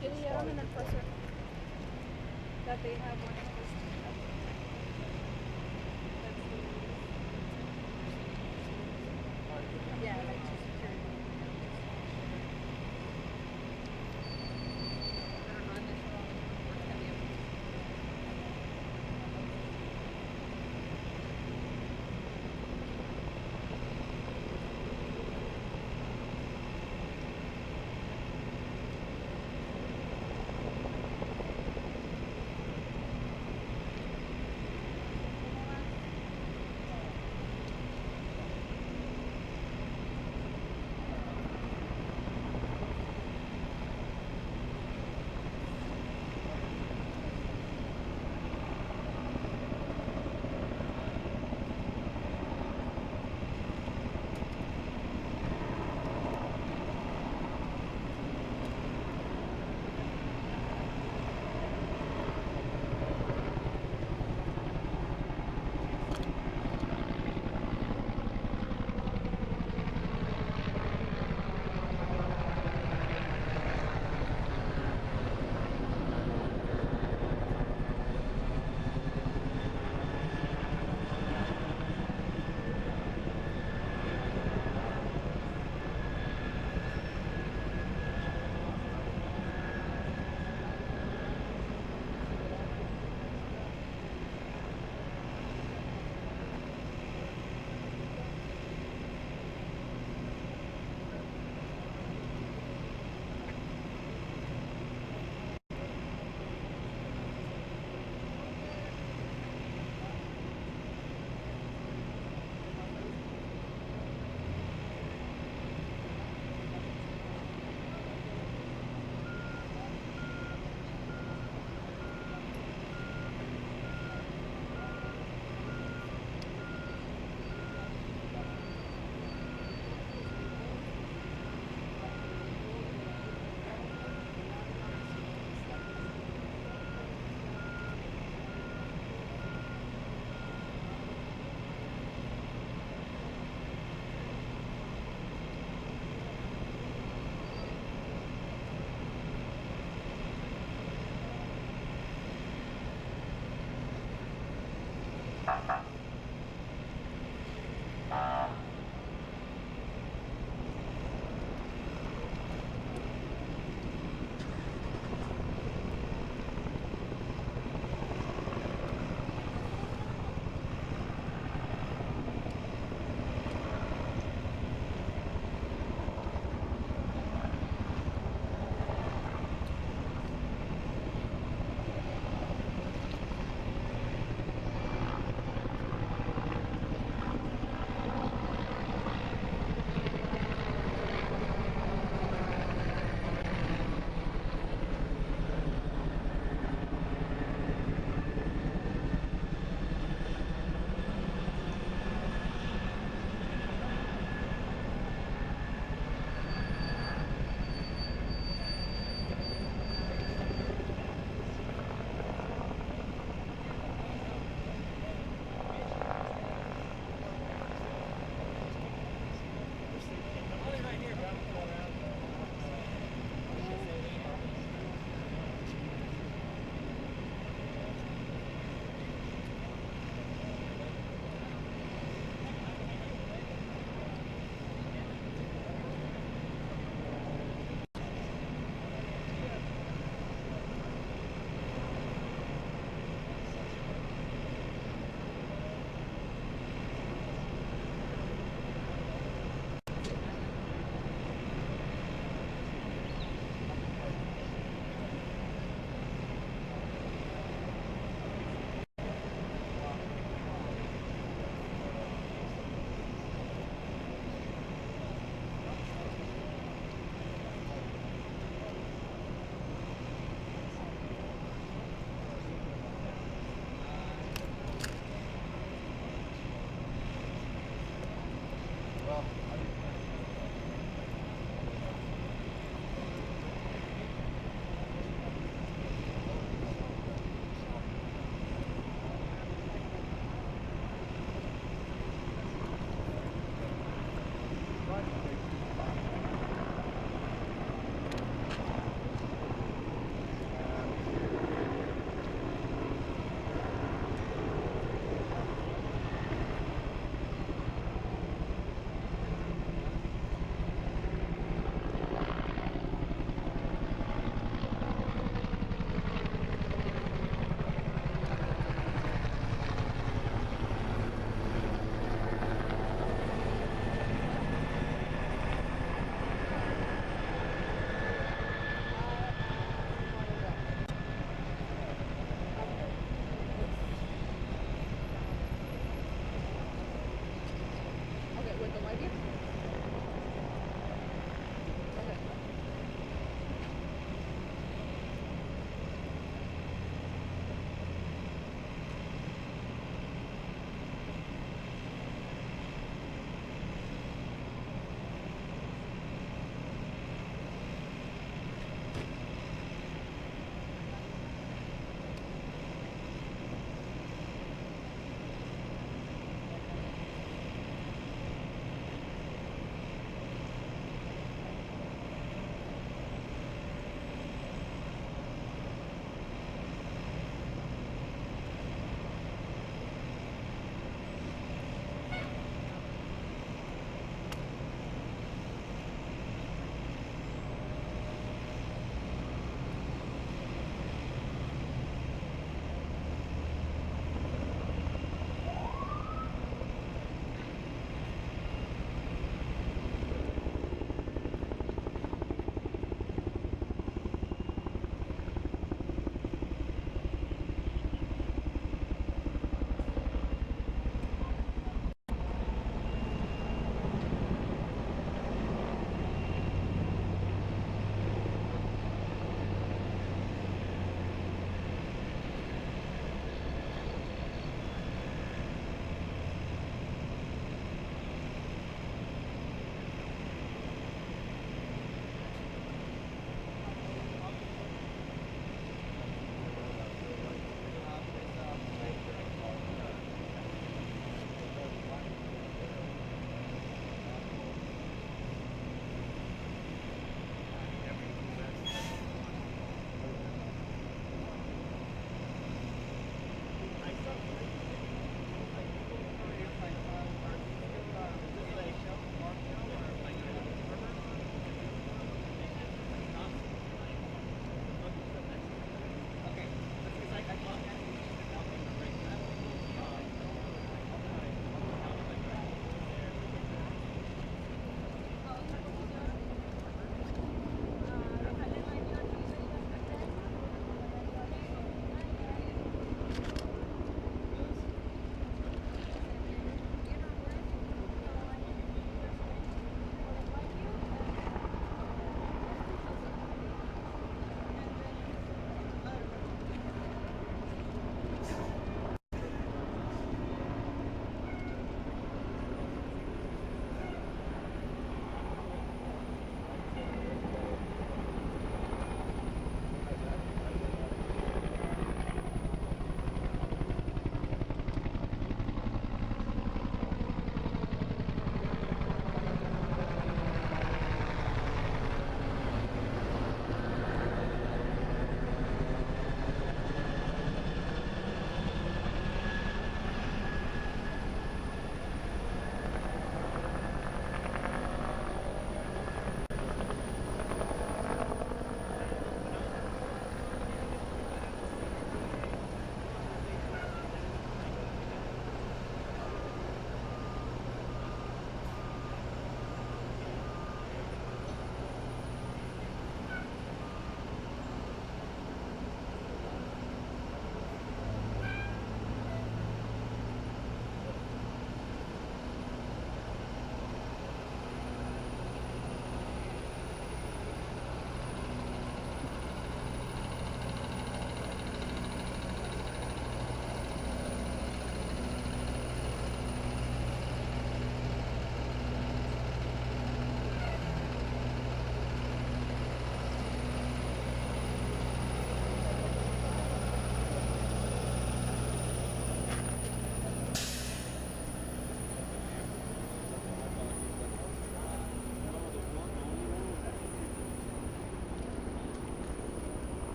¿Qué dijeron en el proceso? That they have one in custody. Yeah, like to security.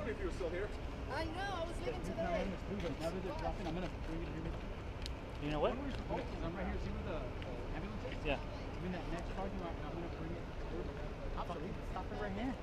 me if you were still here. I know, I was looking to the right. Now that they're dropping, I'm gonna bring it here. You know what? I'm right here. See where the ambulance is? Yeah. I'm in that next parking lot, and I'm gonna bring it. Absolutely. Stop it right here.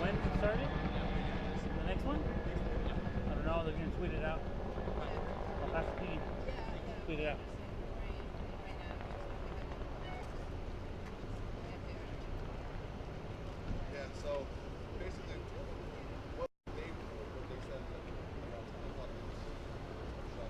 When it started? The next one? I don't know. They're gonna tweet it out. I'll have to tweet it out. Yeah, so basically, what they said that around 10 o'clock it was shot.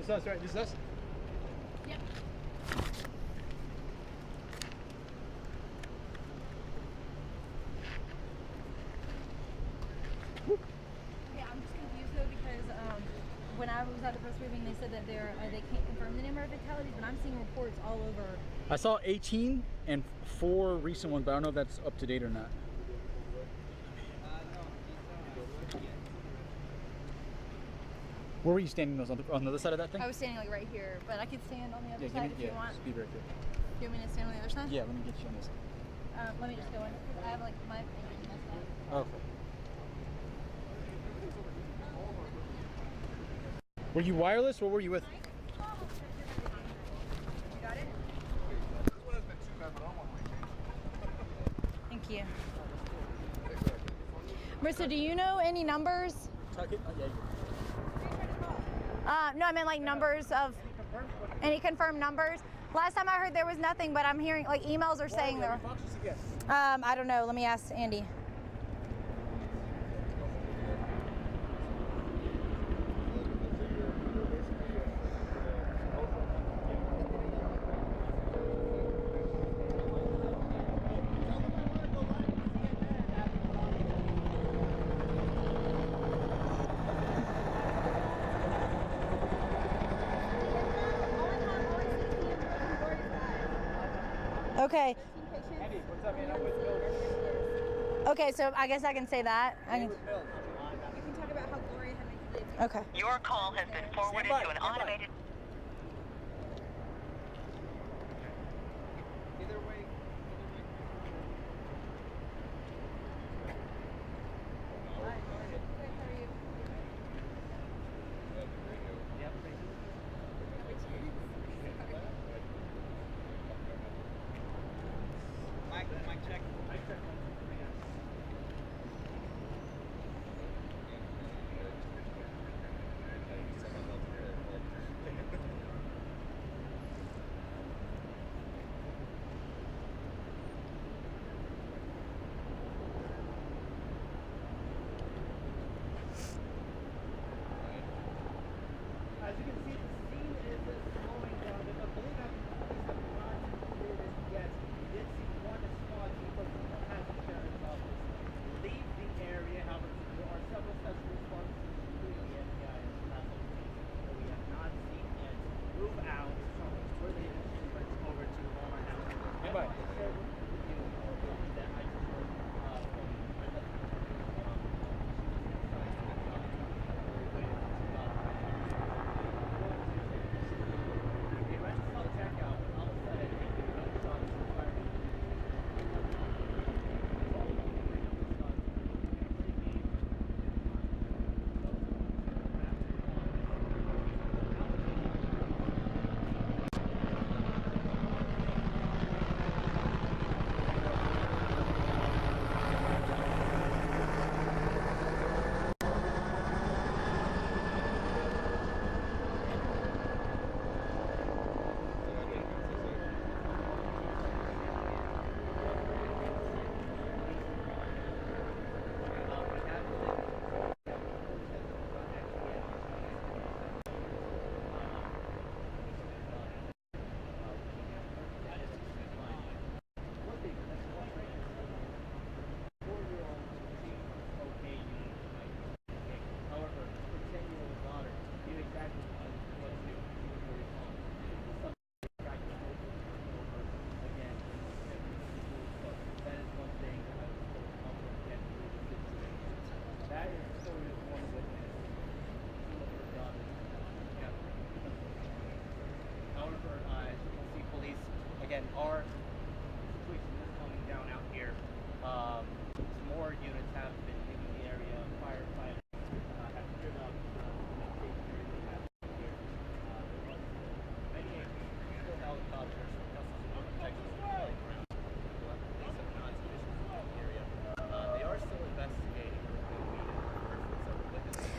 This is us, right? This is us? Yep. Yeah, I'm just confused though because when I was at the press briefing, they said that they can't confirm the number of fatalities, but I'm seeing reports all over. I saw 18 and 4 recent ones, but I don't know if that's up to date or not. Where were you standing those on the other side of that thing? I was standing like right here, but I could stand on the other Yeah, side if you want. just be right there. Do you want me to stand on the other side? Yeah, let me get you on this. Let me just go in because I have like my fingers messed up. Okay. Were you wireless or were you with? Got it? Thank you. Marissa, do you know any numbers? Tuck it. Oh, yeah. No, I meant like numbers of any confirmed numbers. Last time I heard there was nothing, but I'm hearing like emails are saying there. I don't know. Let me ask Andy. Okay. Okay, so I guess I can say that. I can talk about how Gloria had made the Okay. Your call has been forwarded to an automated. Either way. Mic check. As you can see, the scene is slowing down. I believe that police have not cleared it yet. We did see one squad vehicle from the Paso Sheriff's Office leave the area. However, there are several special responses, including the FBI and Paso Police, that we have not seen yet move out from where they went over to Walmart House. Goodbye. Again, our situation is coming down out here. Some more units have been leaving the area. Firefighters have cleared up the station area they have here. There was many still helicopters from Paso Texas flying around. Police have not sufficient in the area. They are still investigating.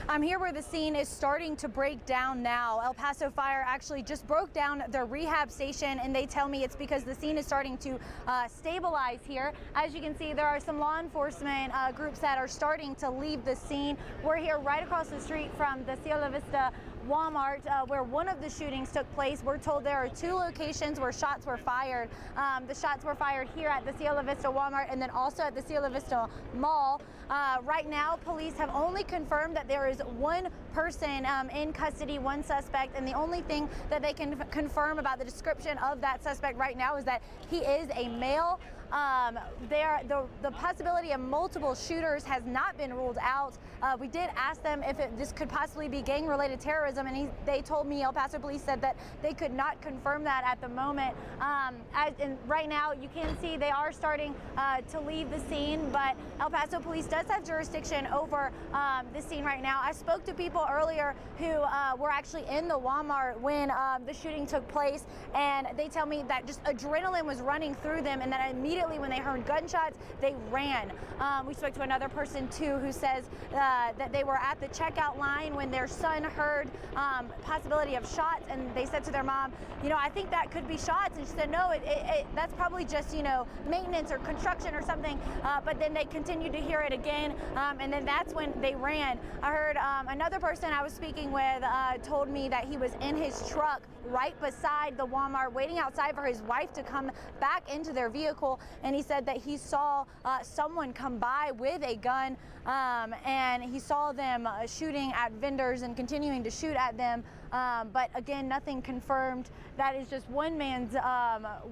I'm here where the scene is starting to break down now. El Paso Fire actually just broke down their rehab station, and they tell me it's because the scene is starting to stabilize here. As you can see, there are some law enforcement groups that are starting to leave the scene. We're here right across the street from the Cielo Vista Walmart where one of the shootings took place. We're told there are 2 locations where shots were fired. The shots were fired here at the Cielo Vista Walmart and then also at the Cielo Vista Mall. Right now, police have only confirmed that there is 1 person in custody, 1 suspect, and the only thing that they can confirm about the description of that suspect right now is that he is a male. The possibility of multiple shooters has not been ruled out. We did ask them if this could possibly be gang-related terrorism, and they told me, El Paso Police said that they could not confirm that at the moment. And right now, you can see they are starting to leave the scene, but El Paso Police does have jurisdiction over the scene right now. I spoke to people earlier who were actually in the Walmart when the shooting took place, and they tell me that just adrenaline was running through them, and that immediately when they heard gunshots, they ran. We spoke to another person too who says that they were at the checkout line when their son heard possibility of shots, and they said to their mom, you know, I think that could be shots, and she said, no, that's probably just, you know, maintenance or construction or something, but then they continued to hear it again, and then that's when they ran. I heard another person I was speaking with told me that he was in his truck right beside the Walmart waiting outside for his wife to come back into their vehicle, and he said that he saw someone come by with a gun, and he saw them shooting at vendors and continuing to shoot at them, but again, nothing confirmed. That is just one man's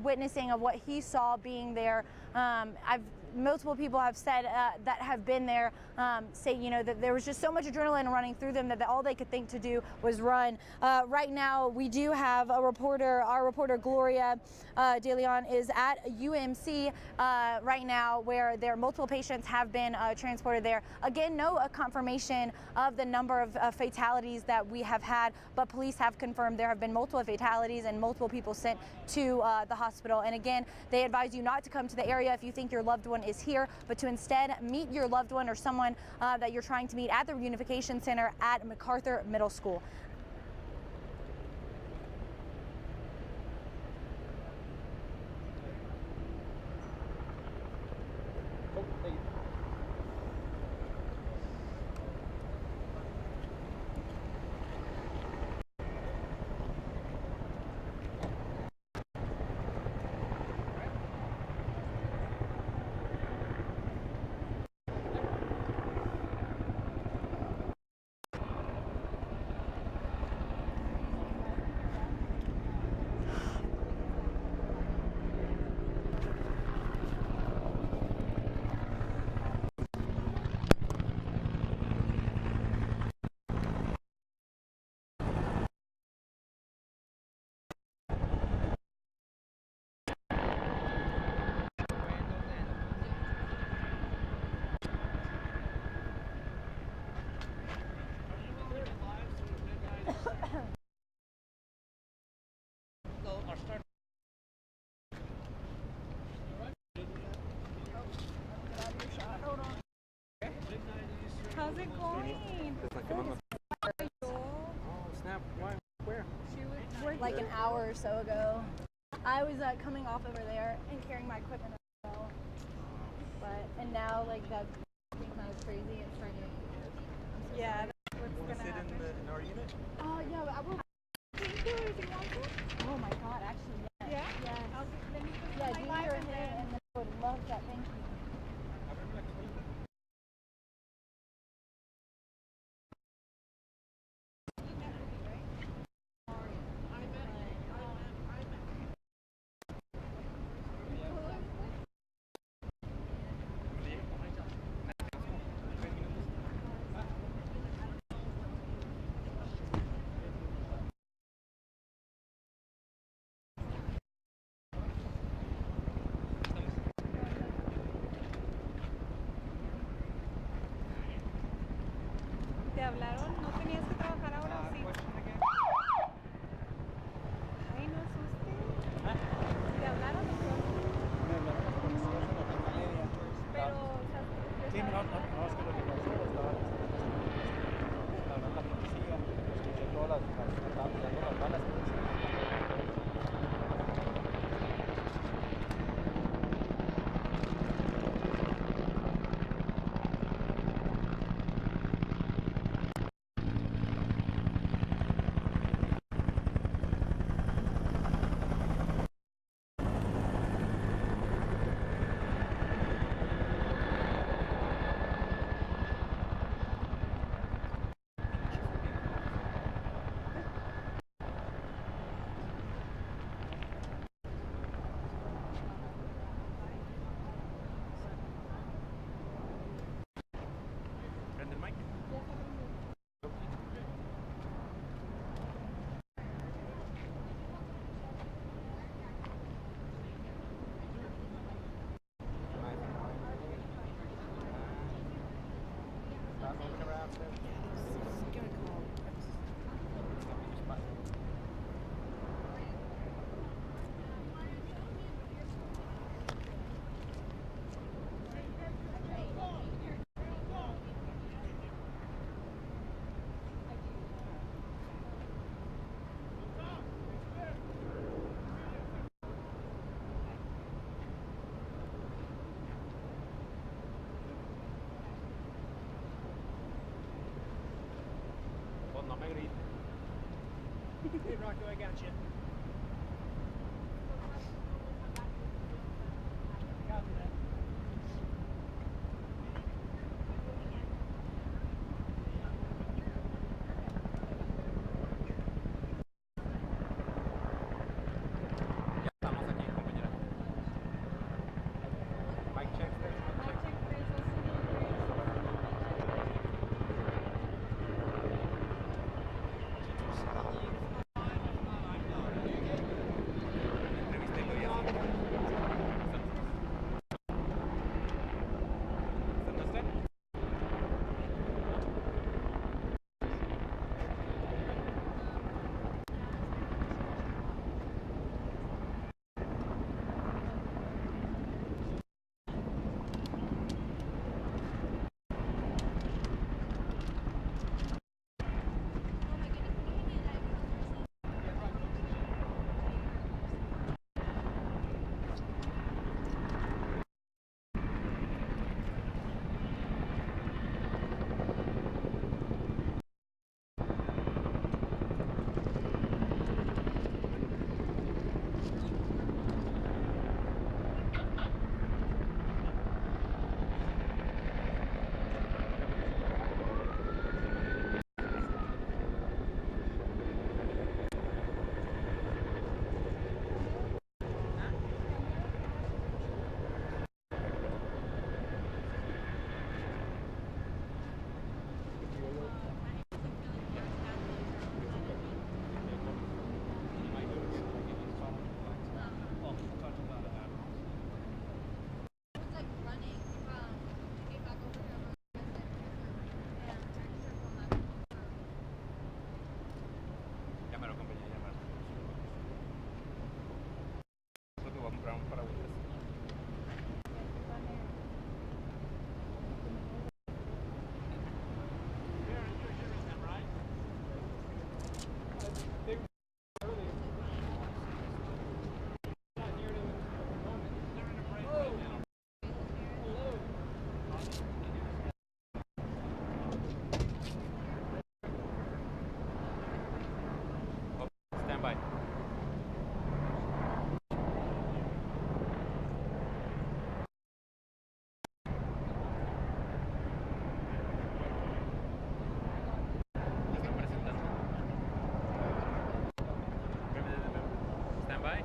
witnessing of what he saw being there. Multiple people have said that have been there say, you know, that there was just so much adrenaline running through them that all they could think to do was run. Right now, we do have a reporter, our reporter Gloria De Leon is at UMC right now, where multiple patients have been transported there. Again, no confirmation of the number of fatalities that we have had, but police have confirmed there have been multiple fatalities and multiple people sent to the hospital. And again, they advise you not to come to the area if you think your loved one is here, but to instead meet your loved one or someone that you're trying to meet at the reunification center at MacArthur Middle School. How's it going? Oh, snap. Why? Where? Like an hour or so ago. I was coming off over there and carrying my equipment as well. And now, like, that's kind of crazy. It's starting to... Yeah, that's You want to sit in our unit? Yeah, I will. Thank you. If you want to. Oh my God, actually, yes. Yeah? Yes. Let me put Yeah, my do life your in hair, there. and then I would love that. Thank you. you. I got you. Copy that. Estamos aquí, compañera. Mic check, entrevístelo y así. ¿Está usted? Llámalo, compañera, llámalo. Creo que voy a comprar un paragüitas. Stand by. Están presentando. Stand by.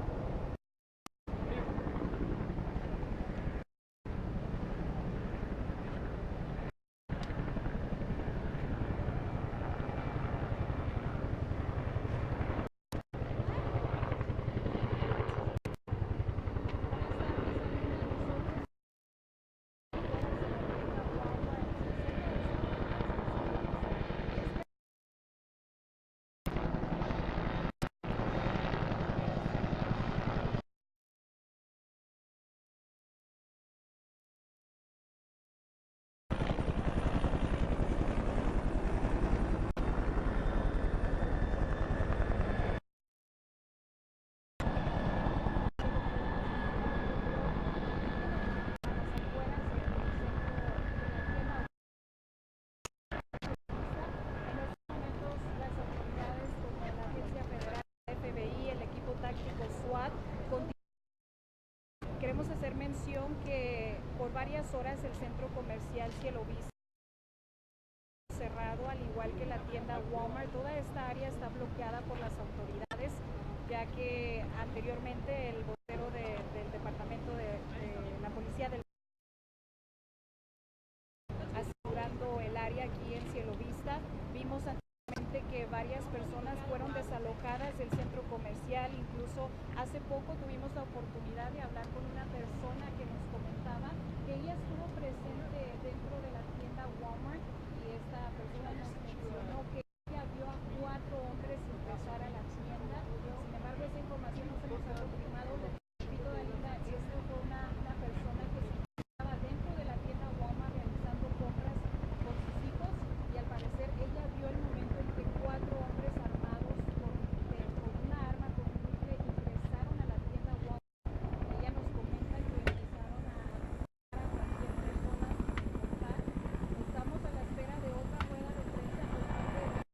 Queremos hacer mención que por varias horas el centro comercial Cielo Vista cerrado, al igual que la tienda Walmart. Toda esta área está bloqueada por las autoridades, ya que anteriormente el vocero del departamento de la policía del asegurando el área aquí en Cielo Vista. Vimos anteriormente que varias personas fueron desalojadas del centro comercial. Incluso hace poco tuvimos la oportunidad de hablar con una persona que nos comentaba que ella estuvo presente dentro de la tienda Walmart, y esta persona nos mencionó que ella vio a 4 hombres ingresar a la tienda. Sin embargo, esa información no se nos ha confirmado. Repito, Dalila, esto fue una persona que estaba dentro de la tienda Walmart realizando compras con sus hijos, y al parecer ella vio el momento en que 4 hombres armados con una arma con un rifle ingresaron a la tienda Walmart. Ella nos comenta que empezaron a cualquier persona sin importar. Estamos a la espera de otra rueda de prensa por parte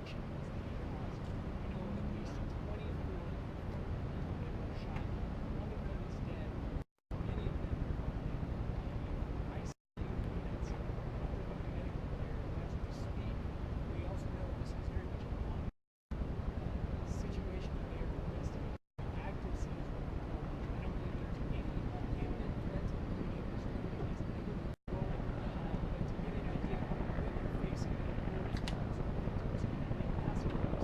injection was the cause. We know at least 24 people were shot. One of them is dead. Many of them are in ICU units undergoing medical care as we speak. We also know this is very much an ongoing situation that they are investigating. Active scenes right now. I don't believe there's any imminent threat to any of this community as they move forward. But to get an idea of what they're facing in the courts, and also the victims in Paso Texas,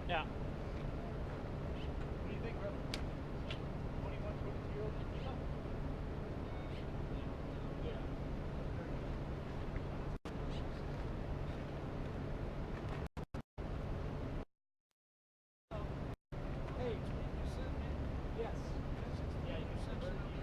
Yeah. What do you think, bro? 21, 22-year-old? Hey, you said, yes. Yeah, you said that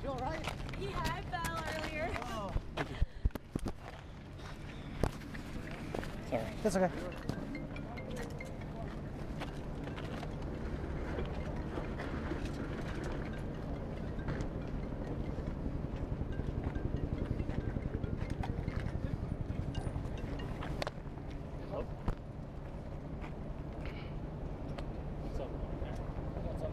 You all right? Yeah, I fell earlier. Oh. Sorry. That's okay. What's up? What's up?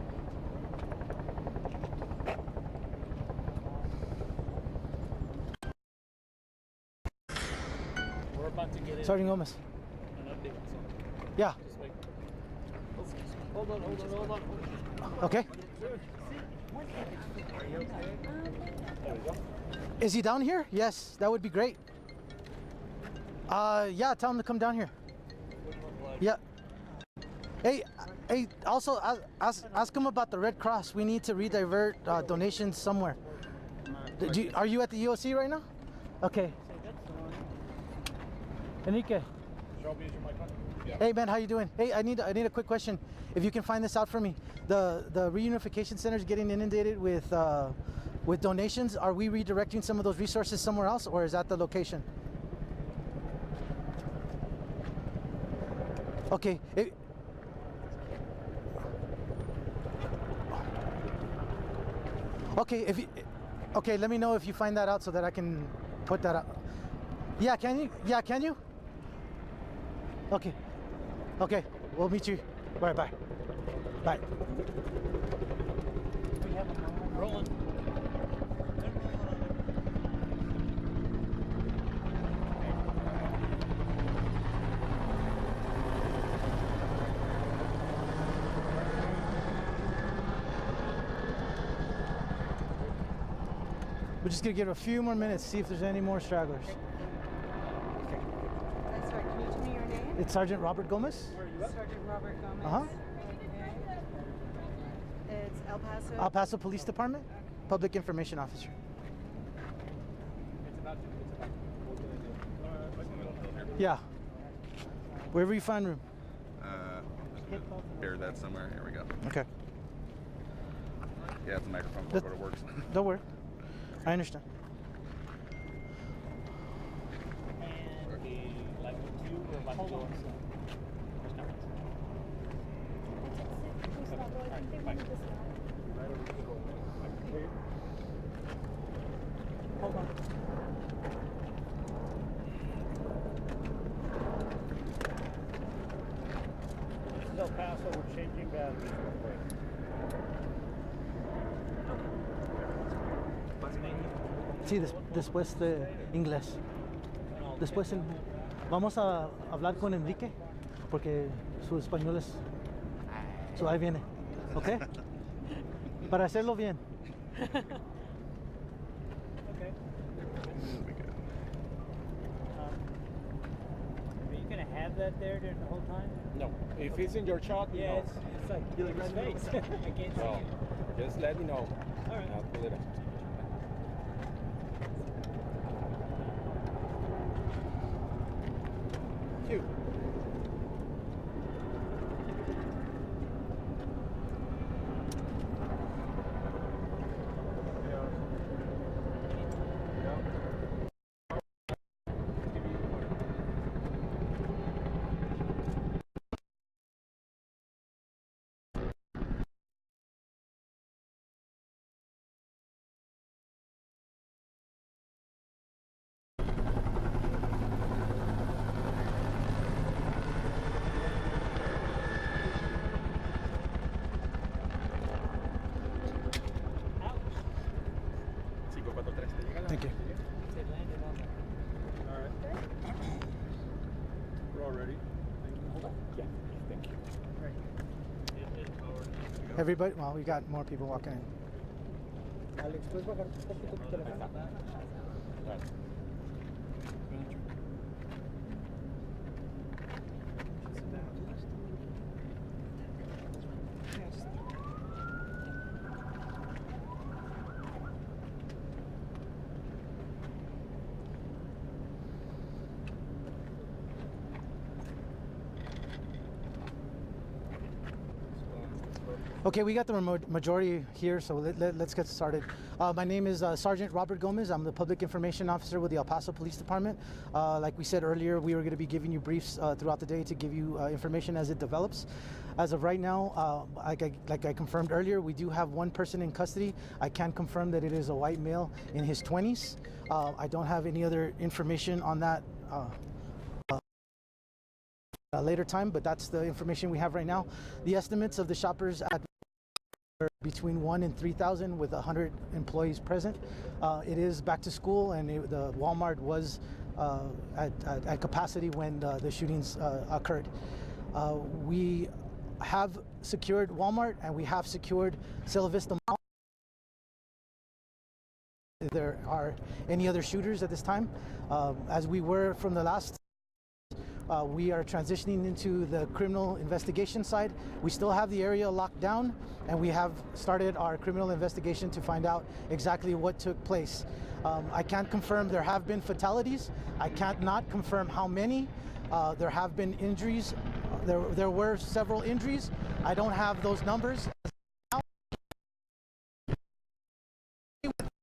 We're about to get in Sergeant Gomez. an update. So Yeah. just wait. Hold on. Okay. There we go. Is he down here? Yes, that would be great. Yeah, tell him to come down here. Yeah. Hey, also ask him about the Red Cross. We need to redivert donations somewhere. Are you at the EOC right now? Okay. Enrique. Hey man, how you doing? Hey, I need a quick question. If you can find this out for me, the reunification center is getting inundated with donations. Are we redirecting some of those resources somewhere else, or is that the location? Okay. Okay, let me know if you find that out so that I can put that out. Yeah, can you? Yeah, can you? Okay. Okay, we'll meet you. Bye. Bye. Rolling. We're just gonna give it a few more minutes, see if there's any more stragglers. Sorry, can you tell me your name? It's Sergeant Robert Gomez. Sergeant Robert Gomez. Uh-huh. Okay. It's El Paso. El Paso Police Department, Public Information Officer. Yeah. Wherever you find room. Bear that somewhere. Here we go. Okay. Yeah, it's a microphone before it works. Don't worry. I understand. And the like you or like Hold on. yours. Hold on. This is El Paso. We're changing batteries real quick. Sí, después de inglés. Después vamos a hablar con Enrique porque su español es... So ahí viene. ¿Ok? Para hacerlo bien. Okay. Are you gonna have that there during the whole time? No. If it's in your shot, Yeah, no. it's like your face. I can't see Well, it. just let me know. All right. I'll pull it up. Cute. Thank you. They landed on the... All right. We're all ready. Hold on. Yeah. Thank you. Everybody, well, we got more people walking in. Alex, ¿puedes bajar un poquito tu teléfono? Right. Okay, we got the majority here, so let's get started. My name is Sergeant Robert Gomez. I'm the Public Information Officer with the El Paso Police Department. Like we said earlier, we were going to be giving you briefs throughout the day to give you information as it develops. As of right now, like I confirmed earlier, we do have one person in custody. I can confirm that it is a white male in his 20s. I don't have any other information on that later time, but that's the information we have right now. The estimates of the shoppers at between 1 and 3,000 with 100 employees present. It is back to school, and the Walmart was at capacity when the shootings occurred. We have secured Walmart, and we have secured Cielo Vista Mall. There are any other shooters at this time. As we were from the last, we are transitioning into the criminal investigation side. We still have the area locked down, and we have started our criminal investigation to find out exactly what took place. I can't confirm there have been fatalities. I can't not confirm how many. There have been injuries. There were several injuries. I don't have those numbers.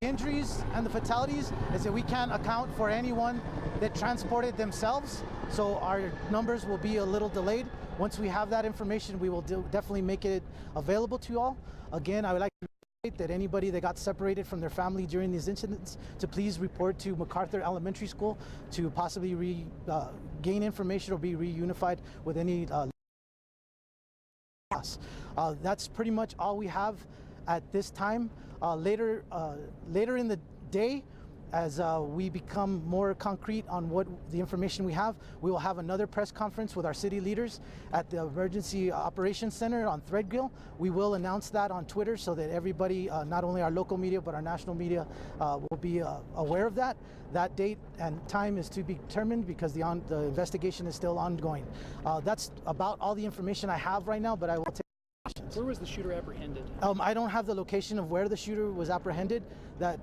Injuries and the fatalities is that we can't account for anyone that transported themselves, so our numbers will be a little delayed. Once we have that information, we will definitely make it available to you all. Again, I would like to reiterate that anybody that got separated from their family during these incidents to please report to MacArthur Elementary School to possibly gain information or be reunified with any that's pretty much all we have at this time. Later in the day, as we become more concrete on what the information we have, we will have another press conference with our city leaders at the Emergency Operations Center on Threadgill. We will announce that on Twitter so that everybody, not only our local media, but our national media will be aware of that. That date and time is to be determined because the investigation is still ongoing. That's about all the information I have right now, but I will take questions. Where was the shooter apprehended? I don't have the location of where the shooter was apprehended. That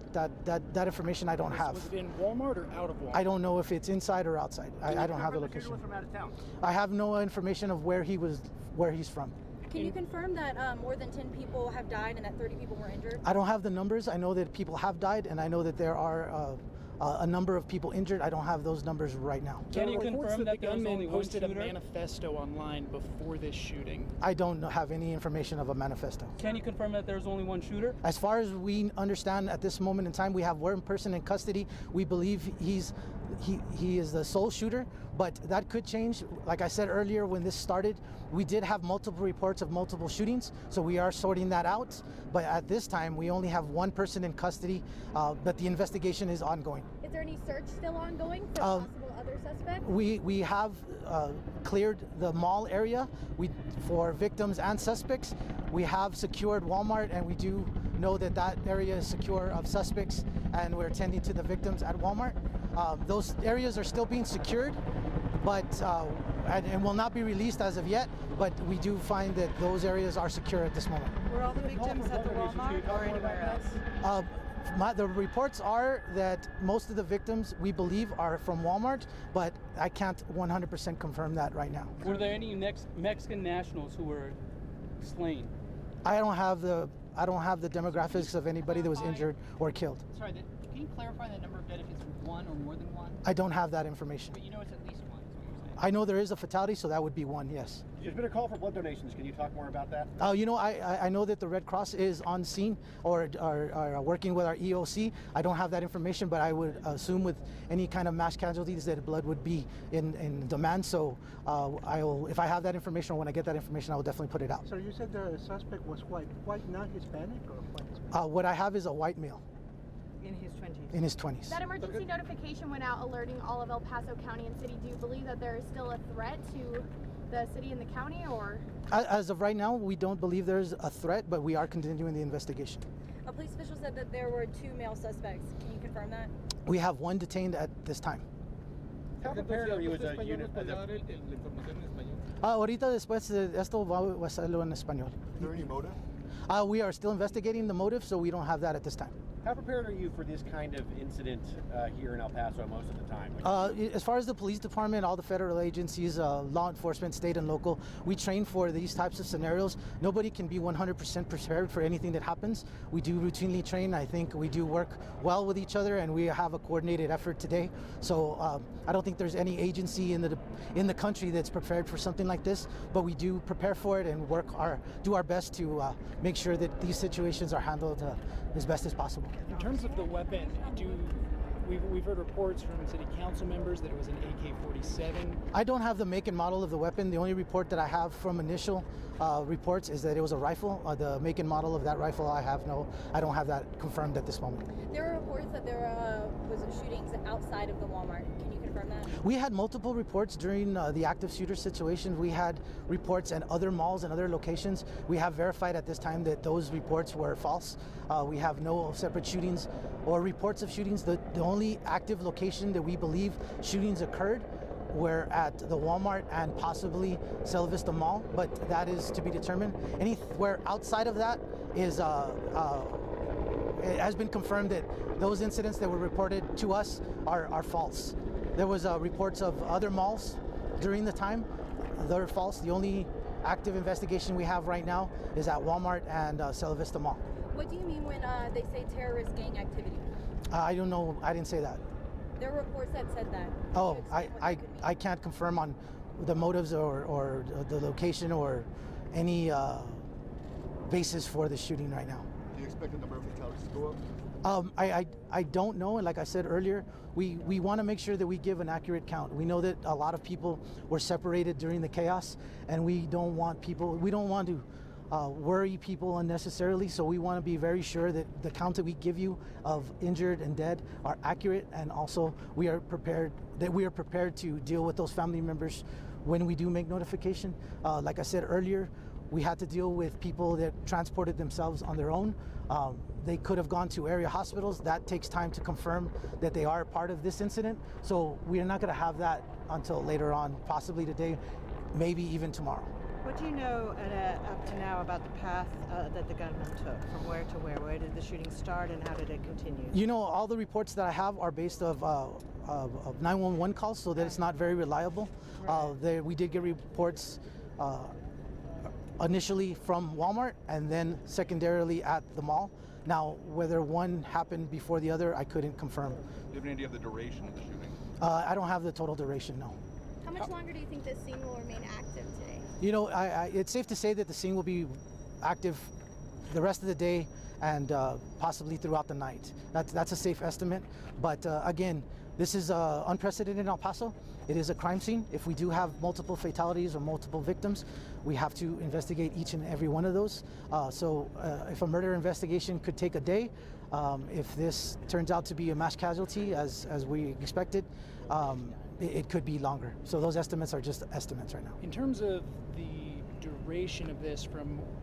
information I don't have. Was it in Walmart or out of Walmart? I don't know if it's inside or outside. I don't have the location. From out of town? I have no information of where he's from. Can you confirm that more than 10 people have died and that 30 people were injured? I don't have the numbers. I know that people have died, and I know that there are a number of people injured. I don't have those numbers right now. Can you confirm that the gunman posted a manifesto online before this shooting? I don't have any information of a manifesto. Can you confirm that there's only one shooter? As far as we understand at this moment in time, we have one person in custody. We believe he is the sole shooter, but that could change. Like I said earlier, when this started, we did have multiple reports of multiple shootings, so we are sorting that out. But at this time, we only have one person in custody, but the investigation is ongoing. Is there any search still ongoing for possible other suspects? We have cleared the mall area for victims and suspects. We have secured Walmart, and we do know that area is secure of suspects, and we're attending to the victims at Walmart. Those areas are still being secured, but and will not be released as of yet, but we do find that those areas are secure at this moment. Were all the victims at the Walmart or anywhere else? The reports are that most of the victims, we believe, are from Walmart, but I can't 100% confirm that right now. Were there any Mexican nationals who were slain? I don't have the demographics of anybody that was injured or killed. Sorry, can you clarify the number of dead if it's one or more than one? I don't have that information. But you know it's at least one, is what you're saying. I know there is a fatality, so that would be one, yes. There's been a call for blood donations. Can you talk more about that? I know that the Red Cross is on scene or are working with our EOC. I don't have that information, but I would assume with any kind of mass casualties that blood would be in demand. So if I have that information or when I get that information, I will definitely put it out. So you said the suspect was white, not Hispanic, or white Hispanic? What I have is a white male. In his 20s. In his 20s. That emergency notification went out alerting all of El Paso County and City. Do you believe that there is still a threat to the city and the county, or? As of right now, we don't believe there's a threat, but we are continuing the investigation. A police official said that there were 2 male suspects. Can you confirm that? We have 1 detained at this time. How prepared are you as a unit? Ahorita después de esto va a hacerlo en español. Is there any motive? We are still investigating the motive, so we don't have that at this time. How prepared are you for this kind of incident here in El Paso most of the time? As far as the police department, all the federal agencies, law enforcement, state and local, we train for these types of scenarios. Nobody can be 100% prepared for anything that happens. We do routinely train. I think we do work well with each other, and we have a coordinated effort today. So I don't think there's any agency in the country that's prepared for something like this, but we do prepare for it and do our best to make sure that these situations are handled as best as possible. In terms of the weapon, we've heard reports from city council members that it was an AK-47. I don't have the make and model of the weapon. The only report that I have from initial reports is that it was a rifle. The make and model of that rifle, I don't have that confirmed at this moment. There were reports that there was shootings outside of the Walmart. Can you confirm that? We had multiple reports during the active shooter situation. We had reports in other malls and other locations. We have verified at this time that those reports were false. We have no separate shootings or reports of shootings. The only active location that we believe shootings occurred were at the Walmart and possibly Sela Vista Mall, but that is to be determined. Anywhere outside of that is it has been confirmed that those incidents that were reported to us are false. There was reports of other malls during the time. They're false. The only active investigation we have right now is at Walmart and Sela Vista Mall. What do you mean when they say terrorist gang activity? I don't know. I didn't say that. There were reports that said that. Oh, I can't confirm on the motives or the location or any basis for the shooting right now. Do you expect the number of fatalities to go up? I don't know, and like I said earlier, we want to make sure that we give an accurate count. We know that a lot of people were separated during the chaos, and we don't want to worry people unnecessarily, so we want to be very sure that the count that we give you of injured and dead are accurate, and also we are prepared to deal with those family members when we do make notification. Like I said earlier, we had to deal with people that transported themselves on their own. They could have gone to area hospitals. That takes time to confirm that they are part of this incident. So we are not going to have that until later on, possibly today, maybe even tomorrow. What do you know up to now about the path that the gunman took? From where to where? Where did the shooting start and how did it continue? You know, all the reports that I have are based of 911 calls, so that it's not very reliable. Right. We did get reports initially from Walmart and then secondarily at the mall. Now, whether one happened before the other, I couldn't confirm. Do you have any idea of the duration of the shooting? I don't have the total duration, no. How much longer do you think this scene will remain active today? You know, it's safe to say that the scene will be active the rest of the day and possibly throughout the night. That's a safe estimate. But again, this is unprecedented in El Paso. It is a crime scene. If we do have multiple fatalities or multiple victims, we have to investigate each and every one of those. So if a murder investigation could take a day, if this turns out to be a mass casualty as we expected, it could be longer. So those estimates are just estimates right now. In terms of the duration of this,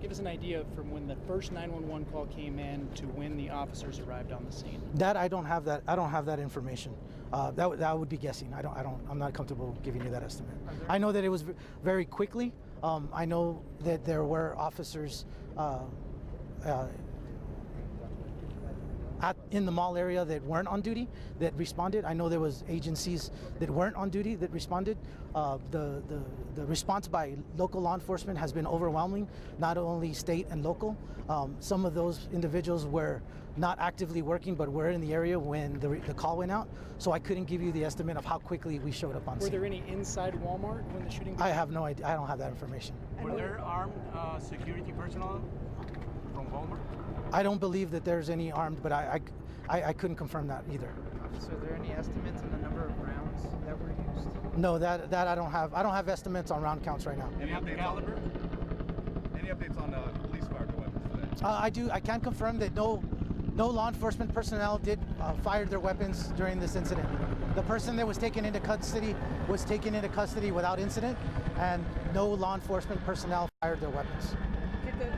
give us an idea from when the first 911 call came in to when the officers arrived on the scene. That I don't have that. I don't have that information. That would be guessing. I'm not comfortable giving you that estimate. I know that it was very quickly. I know that there were officers in the mall area that weren't on duty that responded. I know there was agencies that weren't on duty that responded. The response by local law enforcement has been overwhelming, not only state and local. Some of those individuals were not actively working, but were in the area when the call went out. So I couldn't give you the estimate of how quickly we showed up on scene. Were there any inside Walmart when the shooting began? I have no idea. I don't have that information. Were there armed security personnel from Walmart? I don't believe that there's any armed, but I couldn't confirm that either. So are there any estimates on the number of rounds that were used? No, that I don't have. I don't have estimates on round counts right now. Any updates on police fired their weapons today? I do. I can confirm that no law enforcement personnel did fire their weapons during this incident. The person that was taken into custody was taken into custody without incident, and no law enforcement personnel fired their weapons. Did the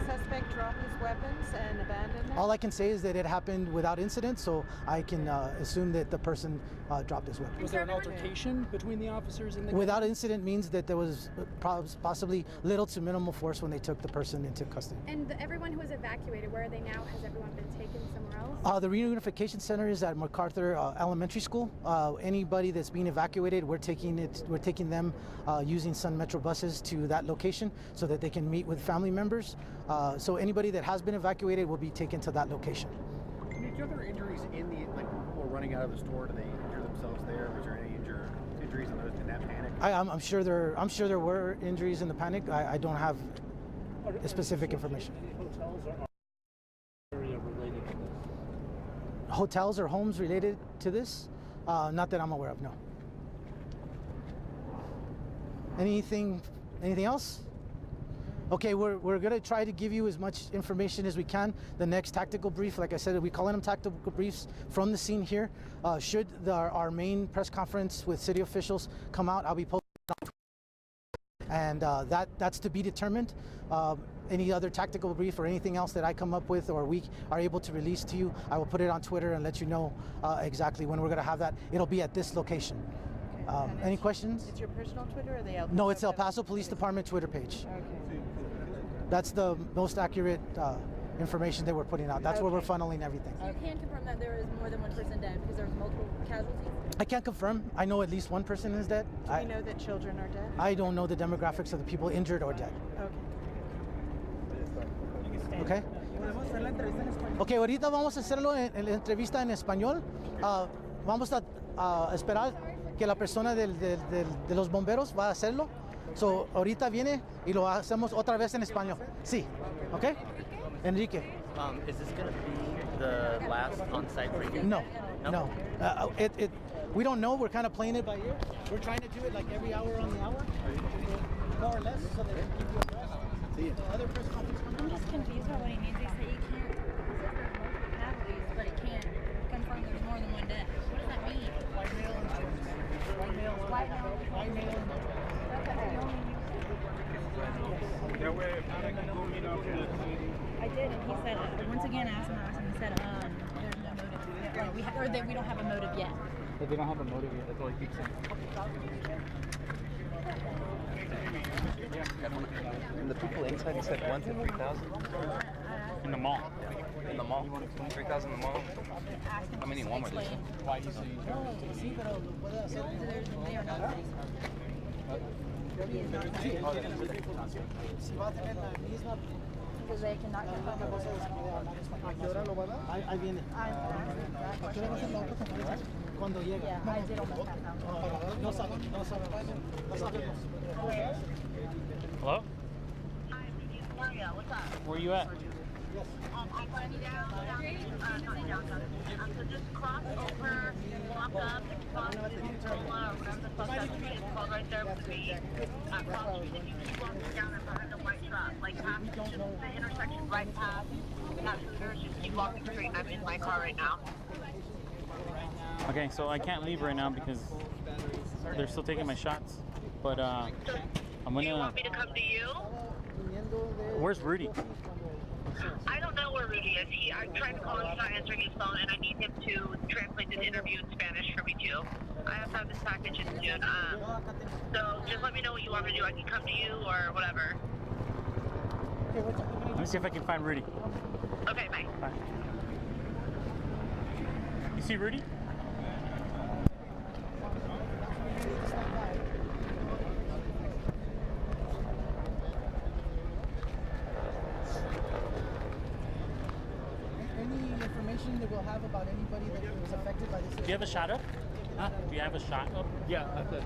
suspect drop his weapons and abandon them? All I can say is that it happened without incident, so I can assume that the person dropped his weapon. Was there an altercation between the officers and the Without incident means that there was possibly little to minimal force when they took the person into custody. And everyone who was evacuated, where are they now? Has everyone been taken somewhere else? The reunification center is at MacArthur Elementary School. Anybody that's being evacuated, we're taking them using Sun Metro buses to that location so that they can meet with family members. So anybody that has been evacuated will be taken to that location. Are there injuries in the, like, people running out of the store? Do they injure themselves there? Was there any injuries in that panic? I'm sure there were injuries in the panic. I don't have specific information. Hotels or area related to this? Hotels or homes related to this? Not that I'm aware of, no. Anything else? Okay, we're going to try to give you as much information as we can. The next tactical brief, like I said, we're calling them tactical briefs from the scene here. Should our main press conference with city officials come out, I'll be posting on Twitter. And that's to be determined. Any other tactical brief or anything else that I come up with or we are able to release to you, I will put it on Twitter and let you know exactly when we're going to have that. It'll be at this location. Any questions? It's your personal Twitter or the El Paso? No, it's El Paso Police Department Twitter page. Okay. That's the most accurate information that we're putting out. That's where we're funneling everything. You can confirm that there is more than one person dead because there was multiple casualties? I can't confirm. I know at least one person is dead. Do we know that children are dead? I don't know the demographics of the people injured or dead. Okay. Okay, ahorita vamos a hacerlo en la entrevista en español. Vamos a esperar que la persona de los bomberos va a hacerlo. So, ahorita viene y lo hacemos otra vez en español. Sí. Okay? Enrique. Is this going to be the last on-site briefing? No. We don't know. We're kind of playing it by ear. We're trying to do it like every hour on the hour, more or less, so that we can give you a press. So other press conference. I'm just confused about what he means. He said you can't. It says there's multiple casualties, but it can't confirm there's more than one dead. What does that mean? White male insurance. White male. I did, and he said, once again, I asked him, he said, there's no motive. Like, or that we don't have a motive yet. But they don't have a motive yet, that's all he keeps saying. And the people inside, he said 1 to 3,000? In the mall. In the mall? 3,000 in the mall? How many in Walmart is it? Why he's saying? They are not. Because they cannot confirm the ¿A qué hora lo va a dar? Ahí viene. ¿A qué hora va a ser la otra conferencia? Cuando llegue. Yeah, I did almost pass out. No sabemos. Hello? What's up? Where you at? I'm running down, so just cross over, walk up, cross the Cola or whatever the fuck that street is called right there with me. Cross the street, you keep walking down in front of the white truck, like past the intersection right past Shooters, just keep walking straight. I'm in my car right now. Okay, so I can't leave right now because they're still taking my shots. But I'm gonna. Do you want me to come to you? Where's Rudy? I don't know where Rudy is. I'm trying to call him, he's not answering his phone, and I need him to translate this interview in Spanish for me too. I have to have this package in soon. So just let me know what you want me to do. I can come to you or whatever. Let me see if I can find Rudy. Okay, bye. Bye. You see Rudy? Any information that we'll have about anybody that was affected by this? Do you have a shot up? Huh? Do you have a shot up? Yeah, I could.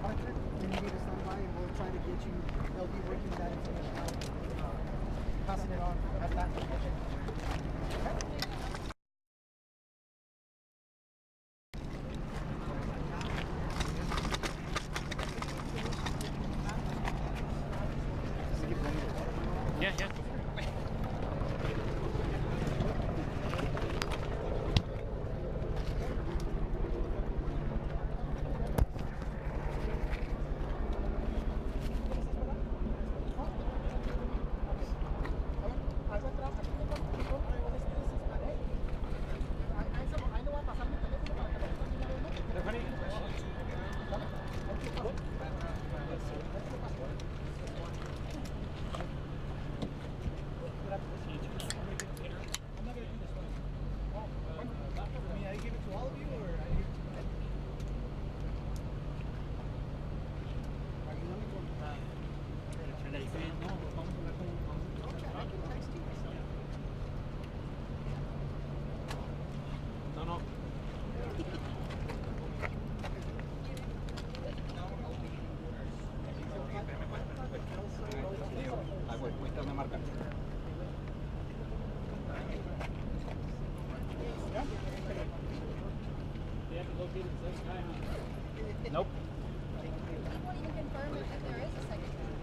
Arthur, you need to stand by and we'll try to get you, they'll be working that information out. Passing it on at that location. Okay? Yeah. Nope. You won't even confirm if there is a second time.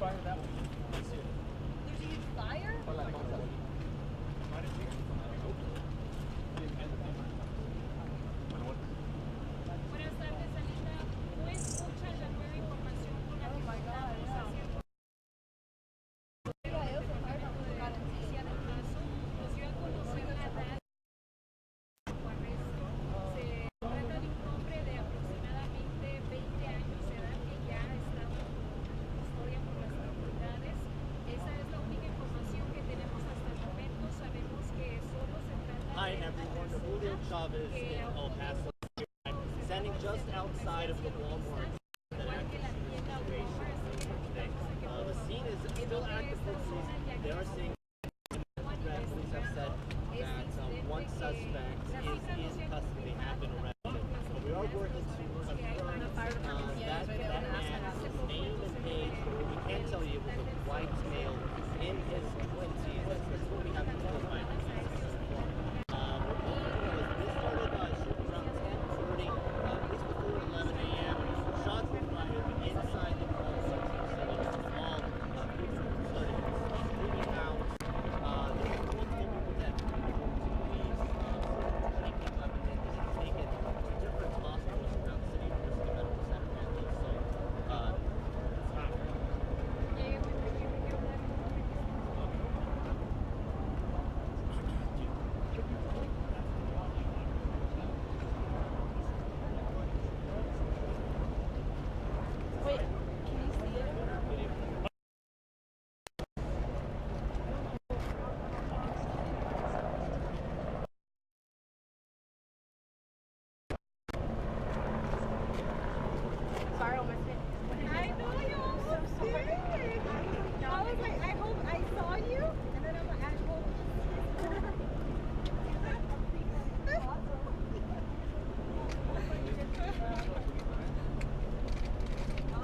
fire that way. There's a huge fire? Buenas tardes, Anita. No es mucha la nueva información con la que estamos haciendo. La noticia del caso nos dio a conocer la edad su arresto. Se trata de un hombre de aproximadamente 20 años de edad que ya está bajo custodia por las autoridades. Esa es la única información que tenemos hasta el momento. Sabemos que solo se trata Hi de everyone, Julio Chavez in El Paso. Standing just outside of the Walmart. The scene is still active for police. They are seeing police have said that one suspect is in custody. They have been arrested. But we are working to confirm that man's name and age. We can tell you it was a white male in his 20s. That's what we have to tell by Sorry, I missed it. I know you almost did. I was like, I hope I saw you, and then I'm like, I hope.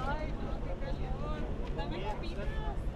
Ay, no, qué calor. Dame copitas.